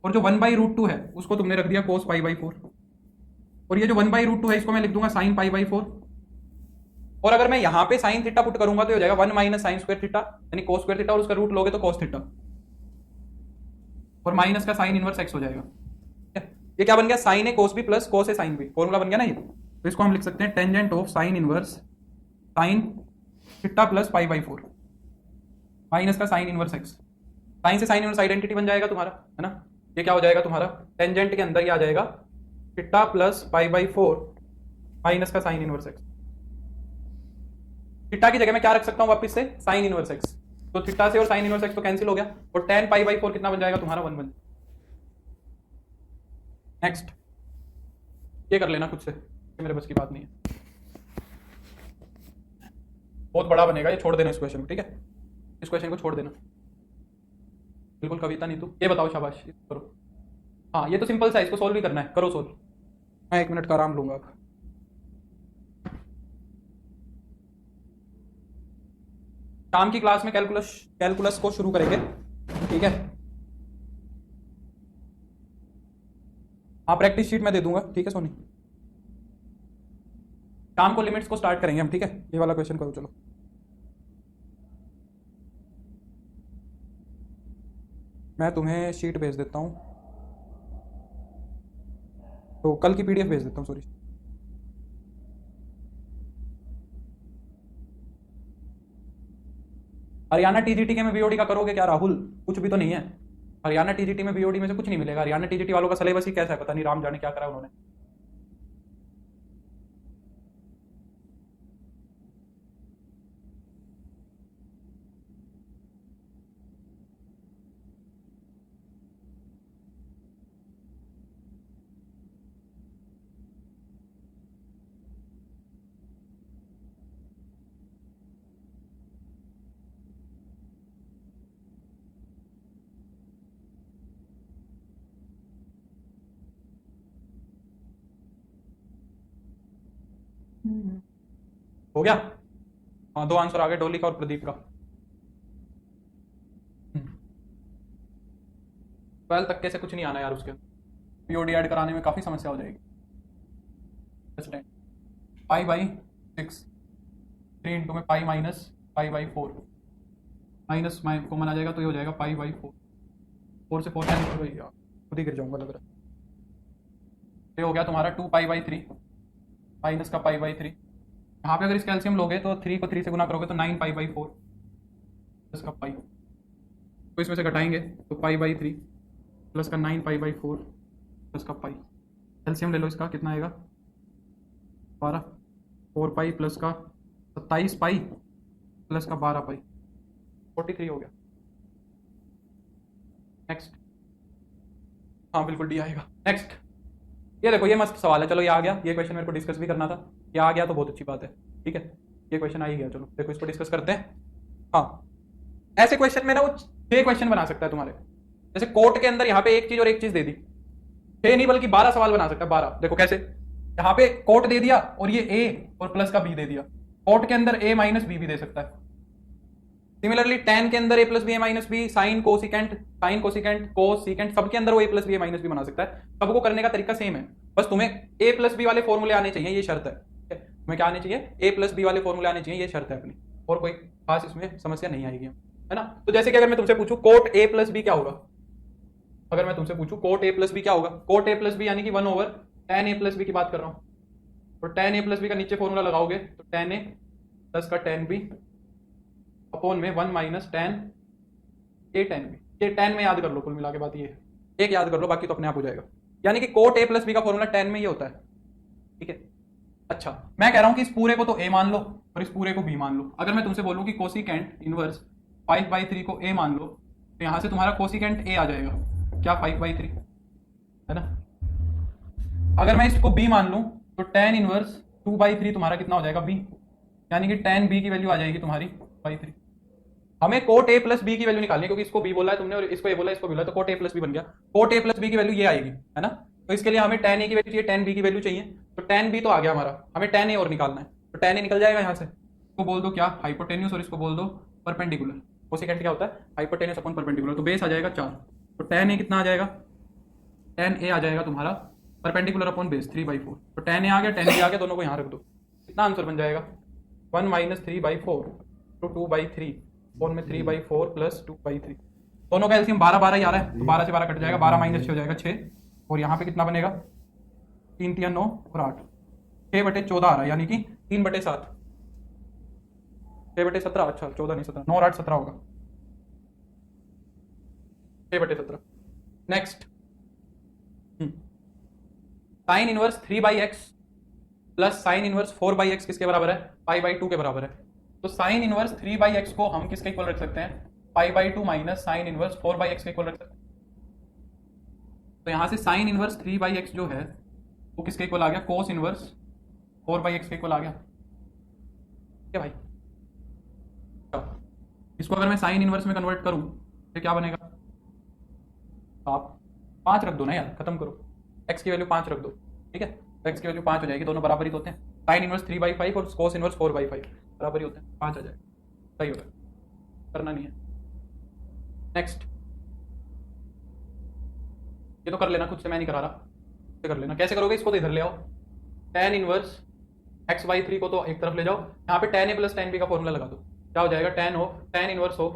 और जो 1/√2 है उसको तुमने रख दिया कोस π/4, और ये जो 1/√2 है इसको मैं लिख दूंगा साइन π/4। और अगर मैं यहाँ पे साइन थीटा पुट करूंगा तो हो जाएगा 1 माइनस साइन स्क्वायर थीटा, यानी कोस स्क्वायर थीटा, और उसका रूट लोगे तो कोस थीटा, और माइनस का साइन इनवर्स x हो जाएगा। ये क्या बन गया, साइन ए कोस बी प्लस कोस ए साइन बी, फॉर्मूला बन गया ना ये। तो इसको हम लिख सकते हैं tangent of sine inverse sine theta plus π/4 minus का साइन इनवर्स x। साइन से साइन इनवर्स आइडेंटिटी बन जाएगा तुम्हारा, है ना। ये क्या हो जाएगा तुम्हारा, टेंजेंट के अंदर ये आ जाएगा थीटा प्लस π/4 माइनस का साइन इनवर्स x। थीटा की जगह मैं क्या रख सकता हूं वापस से, साइन इनवर्स x। तो थीटा से और साइन इनवर्स x तो कैंसिल हो गया, और tan π/4 कितना बन जाएगा तुम्हारा, 1 बन। नेक्स्ट ये कर लेना खुद से, मेरे बस की बात नहीं है, बहुत बड़ा बनेगा ये, छोड़ देना इस क्वेश्चन को, ठीक है, इस क्वेश्चन को छोड़ देना, बिल्कुल कविता नहीं। तू ये बताओ, शाबाश करो। हाँ ये तो सिंपल सा है, इसको सोल्व ही करना है, करो सोल्व। मैं 1 मिनट का आराम लूंगा। शाम की क्लास में कैलकुलस को शुरू करेंगे, ठीक है। हाँ प्रैक्टिस शीट मैं दे दूंगा, ठीक है सोनी। शाम को लिमिट्स को स्टार्ट करेंगे हम, ठीक है। ये वाला क्वेश्चन करो चलो। मैं तुम्हें शीट भेज देता हूँ, तो कल की पीडीएफ भेज देता हूँ, सॉरी। हरियाणा टीजीटी के में बीओडी का करोगे क्या राहुल, कुछ भी तो नहीं है। हरियाणा टीजीटी में बीओडी में से कुछ नहीं मिलेगा। हरियाणा टीजीटी वालों का सिलेबस ही कैसा है पता नहीं, राम जाने क्या करा उन्होंने। हो गया, हाँ 2 आंसर आ गए, डोली का और प्रदीप का। 12 तक कैसे कुछ नहीं आना यार, उसके पीओडी ऐड कराने में काफी समस्या हो जाएगी। 5/6 3 इंटू में pi minus pi by 4, minus common आ जाएगा तो ये हो जाएगा पाई बाई 4, 4 से 4 कैंसिल हो गया, खुद ही गिर जाऊंगा लग रहा है। ये हो गया तुम्हारा 2 पाई बाई 3 माइनस का पाई बाई 3। यहाँ पे अगर इस कैल्शियम लोगे तो 3 को 3 से गुना करोगे तो 9 पाई बाई 4 प्लस का पाई, तो इसमें से घटाएंगे तो पाई बाई 3 प्लस का 9 पाई बाई 4 प्लस का पाई। कैल्शियम ले लो, इसका कितना आएगा 12, 4 पाई प्लस का 27 पाई प्लस का 12 पाई, 43 हो गया। नेक्स्ट, हाँ बिल्कुल डी आएगा। नेक्स्ट, ये देखो ये मस्त सवाल है, चलो ये आ गया, ये क्वेश्चन मेरे को डिस्कस भी करना था, ये आ गया तो बहुत अच्छी बात है, ठीक है, ये क्वेश्चन आ ही गया। चलो देखो इसको डिस्कस करते हैं। हाँ, ऐसे क्वेश्चन में ना वो 6 क्वेश्चन बना सकता है तुम्हारे, जैसे कोर्ट के अंदर यहाँ पे एक चीज और एक चीज दे दी, 6 नहीं बल्कि 12 सवाल बना सकता है, 12। देखो कैसे, यहाँ पे कोर्ट दे दिया और ये ए और प्लस का बी दे दिया, कोर्ट के अंदर ए माइनस बी भी दे सकता है। सिमिलरली tan के अंदर a plus b a minus b, sine cosecant cosecant सबके अंदर वो a plus b a minus b बना सकता है। सबको करने का तरीका सेम है, बस तुम्हें a प्लस बी वाले फॉर्मूले आने चाहिए, ये शर्त है। तुम्हें क्या आने चाहिए, a प्लस बी वाले फॉर्मूले आने चाहिए, ये शर्त है अपनी, और कोई खास इसमें समस्या नहीं आएगी, है ना। तो जैसे कि अगर मैं तुमसे पूछूं कोट a प्लस बी क्या होगा, अगर मैं तुमसे पूछूं कोट a प्लस बी क्या होगा, कोट a प्लस बी यानी कि 1/tan a प्लस बी की बात कर रहा हूँ, तो tan a प्लस बी का नीचे फॉर्मूला लगाओगे तो tan a प्लस का tan b अपॉन में 1 minus tan a tan b। ये tan में याद कर लो, कुल मिला के बात ये है, एक याद कर लो, बाकी तो अपने आप हो जाएगा। यानी कि कोट a प्लस बी का फॉर्मूला tan में ये होता है, ठीक है। अच्छा, मैं कह रहा हूं कि इस पूरे को तो a मान लो और इस पूरे को b मान लो। अगर मैं तुमसे बोलूं कि कोसिकेंट इनवर्स 5/3 को a मान लो, तो यहां से तुम्हारा कोसिकेंट a आ जाएगा, क्या 5/3, है ना। अगर मैं इसको b मान लूं तो tan इनवर्स 2/3 तुम्हारा कितना हो जाएगा b, यानी कि tan b की वैल्यू आ जाएगी तुम्हारी 3। हमें कोट a प्लस बी की वैल्यू निकालनी है, क्योंकि इसको b बोला है तुमने और इसको a बोला है, इसको बोला, तो कोट a प्लस बी बन गया। कोट a प्लस बी की वैल्यू ये आएगी, है ना। तो इसके लिए हमें tan a की वैल्यू चाहिए, tan b की वैल्यू चाहिए, तो tan b तो आ गया हमारा, हमें tan a और निकालना है, तो tan a निकल जाएगा यहाँ से। इसको बोल दो क्या, हाइपोटेन्यूस, और इसको बोल दो परपेंडिकुलर। कोसिकेंट क्या होता है, हाइपोटेन्यूस अपॉन परपेंडिकुलर, तो बेस आ जाएगा 4, तो tan a कितना आ जाएगा, tan a आ जाएगा तुम्हारा परपेंडिकुलर अपॉन बेस 3/4, तो tan a आ गया, tan b आ गया, दोनों को यहाँ रख दो, कितना आंसर बन जाएगा 1 माइनस 3/4 तो 2/3 फोन में 3/4 प्लस 2/3, दोनों का एलसीएम 12 ही आ रहा है, तो 12 से 12 कट जाएगा, 12 माइनस 6 हो जाएगा 6, और यहाँ पे कितना बनेगा 3 3 9 और 8, 6/14 आ रहा है, यानी कि 3/7, 6/17, अच्छा 14 नहीं 17, 9 और 8 17 होगा, 6/17। Next, sine inverse 3/x plus sine inverse 4/x किसके बराबर है, π/2 के बराबर है। तो साइन इनवर्स 3/x को हम किसके इक्वल रख सकते हैं, π/2 माइनस साइन इनवर्स 4/x के इक्वल रख सकते हैं। तो यहां से साइन इनवर्स 3/x जो है वो किसके इक्वल आ गया, कोस इनवर्स 4/x के इक्वल आ गया, क्या भाई। इसको अगर मैं साइन इनवर्स में कन्वर्ट करूं तो क्या बनेगा, तो आप 5 रख दो ना यार, खत्म करो, x की वैल्यू 5 रख दो, ठीक है, तो x की वैल्यू 5 हो जाएगी, दोनों बराबर ही तो होते हैं, साइन इनवर्स 3/5 और कोस इनवर्स 4/5 बराबर ही होते हैं, 5 आ जाएगा, सही होगा, करना नहीं है। नेक्स्ट, ये तो कर लेना खुद से, मैं नहीं करा रहा, ये कर लेना। कैसे करोगे, इसको तो इधर ले आओ, tan इनवर्स x/3 को तो एक तरफ ले जाओ, यहाँ पे tan a plus tan b का फॉर्मूला लगा दो, क्या हो जाएगा, tan इनवर्स हो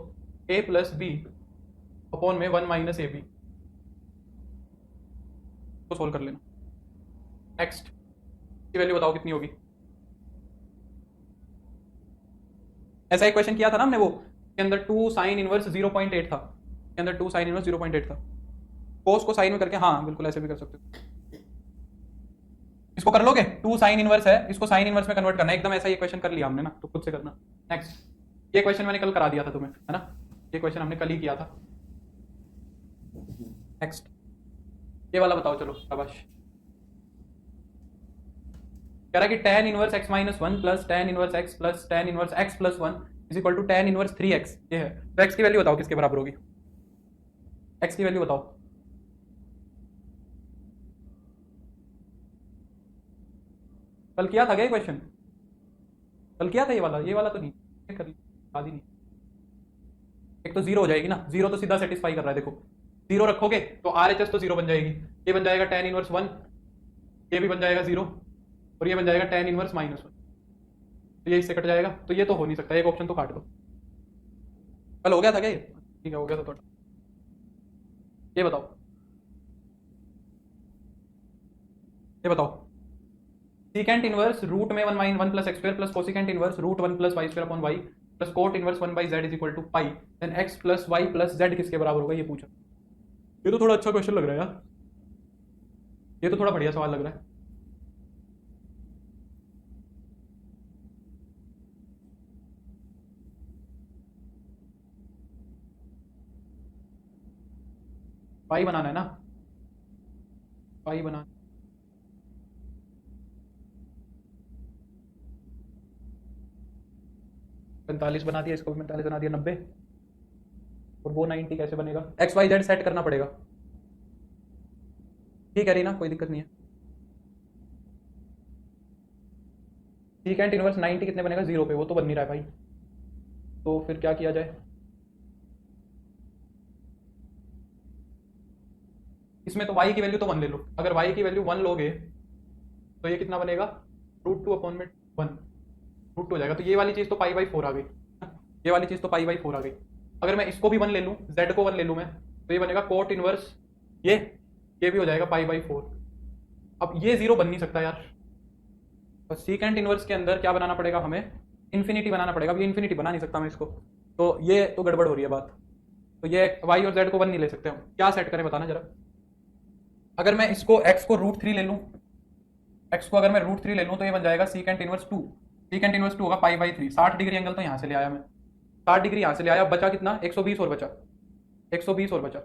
a प्लस बी अपॉन में 1 माइनस ए बी, को सोल्व कर लेना। नेक्स्ट, की वैल्यू बताओ कितनी होगी, ऐसा एक क्वेश्चन किया था ना हमने, वो के अंदर 2 साइन इनवर्स 0.8 था, के अंदर 2 साइन इनवर्स 0.8 था, कोस को साइन में करके, हाँ बिल्कुल ऐसे भी कर सकते हो, इसको कर लोगे, 2 साइन इनवर्स है, इसको साइन इनवर्स में कन्वर्ट करना है, एकदम ऐसा ये क्वेश्चन कर लिया हमने ना, तो खुद से करना। नेक्स्ट, ये क्वेश्चन मैंने कल करा दिया था तुम्हें, है ना, ये क्वेश्चन हमने कल ही किया था। नेक्स्ट, ये वाला बताओ, चलो शाबाश। कह रहा है कि tan inverse x minus 1 plus tan inverse x plus tan inverse x plus 1 is equal to tan inverse 3x, ये है, तो x की वैल्यू बताओ किसके बराबर होगी, x की वैल्यू बताओ, कल किया था क्या ये क्वेश्चन, कल किया था ये वाला तो नहीं कर लिया, नहीं, एक तो 0 हो जाएगी ना, 0 तो सीधा सेटिस्फाई कर रहा है, देखो 0 रखोगे तो RHS तो 0 बन जाएगी, ये बन जाएगा tan इनवर्स 1, ये भी बन जाएगा 0, और ये बन जाएगा tan इनवर्स -1, तो ये इससे कट जाएगा, तो ये तो हो नहीं सकता, एक ऑप्शन तो काट दो। कल हो गया था क्या ये? ठीक है, हो गया था थोड़ा। ये बताओ, ये बताओ, सीकेंट इनवर्स रूट में one plus x square plus cosecant inverse root one plus y square upon y plus cot inverse one by z is equal to pi, then x plus y plus z किसके बराबर होगा, ये पूछा। ये तो थोड़ा अच्छा क्वेश्चन लग रहा है यार, ये तो थोड़ा बढ़िया सवाल लग रहा है। पाई बनाना है ना, पाई बना, पैंतालीस बना दिया, इसको भी 45 बना दिया, 90, और वो 90 कैसे बनेगा, एक्स वाई जेड सेट करना पड़ेगा। ठीक है रीना, कोई दिक्कत नहीं है। सीकेंट इनवर्स 90 कितने बनेगा, 0 पे, वो तो बन नहीं रहा है भाई, तो फिर क्या किया जाए। इसमें तो y की वैल्यू तो 1 ले लो, अगर y की वैल्यू 1 लोगे तो ये कितना बनेगा, रूट टू अपॉन में 1, रूट टू हो जाएगा, तो ये वाली चीज़ तो पाई बाई 4 आ गई, ये वाली चीज़ तो पाई बाई 4 आ गई। अगर मैं इसको भी 1 ले लूँ, z को 1 ले लूँ मैं, तो ये बनेगा कोट इनवर्स ये भी हो जाएगा पाई बाई 4। अब ये 0 बन नहीं सकता यार, तो सीकेंट इनवर्स के अंदर क्या बनाना पड़ेगा हमें, इन्फिनिटी बनाना पड़ेगा। अब ये इन्फिनिटी बना नहीं सकता मैं इसको, तो ये तो गड़बड़ हो रही है बात, तो ये y और z को 1 नहीं ले सकते हम, क्या सेट करें बताना जरा। अगर मैं इसको x को रूट 3 ले लूँ, x को अगर मैं रूट 3 ले लूँ तो ये बन जाएगा सीकेंट इनवर्स 2, सीकेंट इनवर्स 2 होगा पाई बाई 3, 60 डिग्री एंगल तो यहाँ से ले आया मैं, 60 डिग्री यहाँ से ले आया, बचा कितना, 120 और बचा, 120 और बचा,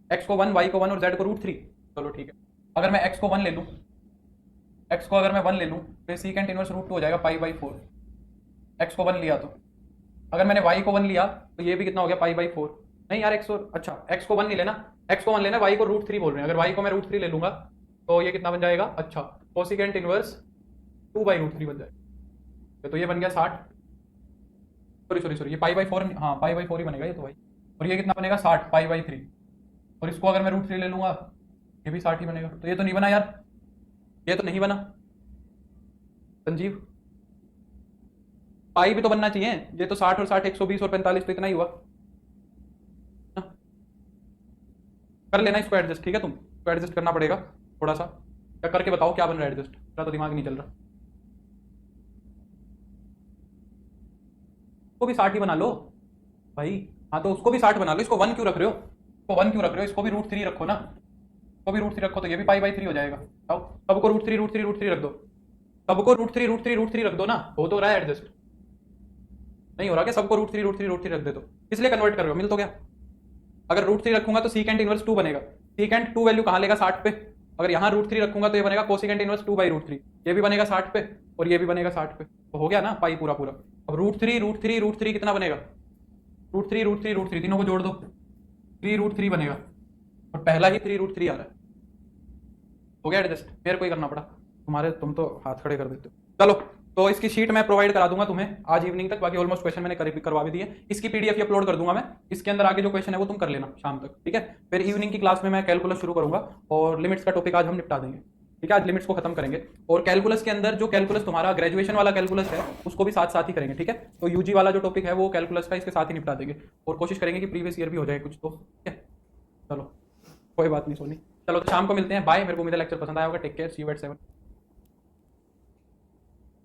x को 1, y को 1 और z को रूट 3, चलो ठीक है। अगर मैं x को 1 ले लूँ, x को अगर मैं 1 ले लूँ तो सीकेंट इनवर्स रूट 2 हो जाएगा पाई बाई 4, x को 1 लिया तो। अगर मैंने y को 1 लिया तो ये भी कितना हो गया, पाई बाई 4, नहीं यार x और, अच्छा x को 1 नहीं लेना, x को 1 लेना, y को रूट 3 बोल रहे हैं, अगर y को मैं रूट 3 ले लूंगा तो ये कितना बन जाएगा, अच्छा कोसिकेंट इनवर्स 2 बाई रूट 3 बन जाएगा, तो ये बन गया 60, सॉरी ये पाई बाई 4, हाँ पाई बाई 4 ही बनेगा ये तो भाई, और ये कितना बनेगा 60 पाई बाई 3, और इसको अगर मैं रूट 3 ले लूंगा ये भी 60 ही बनेगा, तो ये तो नहीं बना यार, ये तो नहीं बना संजीव, पाई भी तो बनना चाहिए, ये तो 60 और 60 120 और 45 तो इतना ही हुआ ना? कर लेना इसको एडजस्ट, ठीक है, तुम तो एडजस्ट करना पड़ेगा थोड़ा सा, क्या करके बताओ क्या बन रहा है एडजस्ट, मेरा तो दिमाग नहीं चल रहा। उसको भी 60 ही बना लो भाई, हाँ तो उसको भी 60 बना लो, इसको 1 क्यों रख रहे हो, इसको 1 क्यों रख रहे हो, इसको भी रूट 3 रखो ना, इसको भी रूट 3 रखो तो ये भी पाई बाई 3 हो जाएगा, बताओ, सबको रूट 3 रूट 3 रूट 3 रख दो, सबको रूट 3 रूट 3 रूट 3 रख दो ना, हो तो रहा है एडजस्ट, नहीं हो रहा क्या, सबको रूट 3 रूट 3 रूट 3 रख दे दो, इसलिए कन्वर्ट कर रहे हो, मिल तो गया। अगर रूट 3 रखूंगा तो सीकेंट इनवर्स 2 बनेगा, सीकेंट 2 वैल्यू कहाँ लेगा, 60 पे, अगर यहाँ रूट 3 रखूंगा तो ये बनेगा कोसिकेंट इनवर्स 2 बाई रूट 3, ये भी बनेगा 60 पे और ये भी बनेगा 60 पे, तो हो गया ना पाई पूरा पूरा। अब रूट 3 रूट 3 रूट 3 कितना बनेगा, रूट 3 रूट 3 रूट 3 तीनों को जोड़ दो, 3 रूट 3 बनेगा, और पहला ही 3 रूट 3 आ रहा है, हो गया एडजस्ट, मेरे को ही करना पड़ा, तुम्हारे तुम तो हाथ खड़े कर देते हो। चलो तो इसकी शीट मैं प्रोवाइड करा दूंगा तुम्हें आज इवनिंग तक, बाकी ऑलमोस्ट क्वेश्चन मैंने करवा भी दिए, इसकी पीडीएफ अपलोड कर दूंगा मैं, इसके अंदर आगे जो क्वेश्चन है वो तुम कर लेना शाम तक, ठीक है। फिर इवनिंग की क्लास में मैं कैलकुलस शुरू करूंगा और लिमिट्स का टॉपिक आज हम निपटा देंगे, ठीक है, आज लिमिट्स को खत्म करेंगे, और कैलकुलस के अंदर जो कैलकुलस तुम्हारा ग्रेजुएशन वाला कैलकुलस है उसको भी साथ साथ ही करेंगे, ठीक है। तो यूजी वाला जो टॉपिक है वो कैलकुलस का इसके साथ ही निपटा देंगे, और कोशिश करेंगे कि प्रीवियस ईयर भी हो जाए कुछ तो, ठीक है। चलो कोई बात नहीं सोनी, चलो तो शाम को मिलते हैं, बाय, मेरे को उम्मीद है लेक्चर पसंद आया होगा, take care, see you at 7।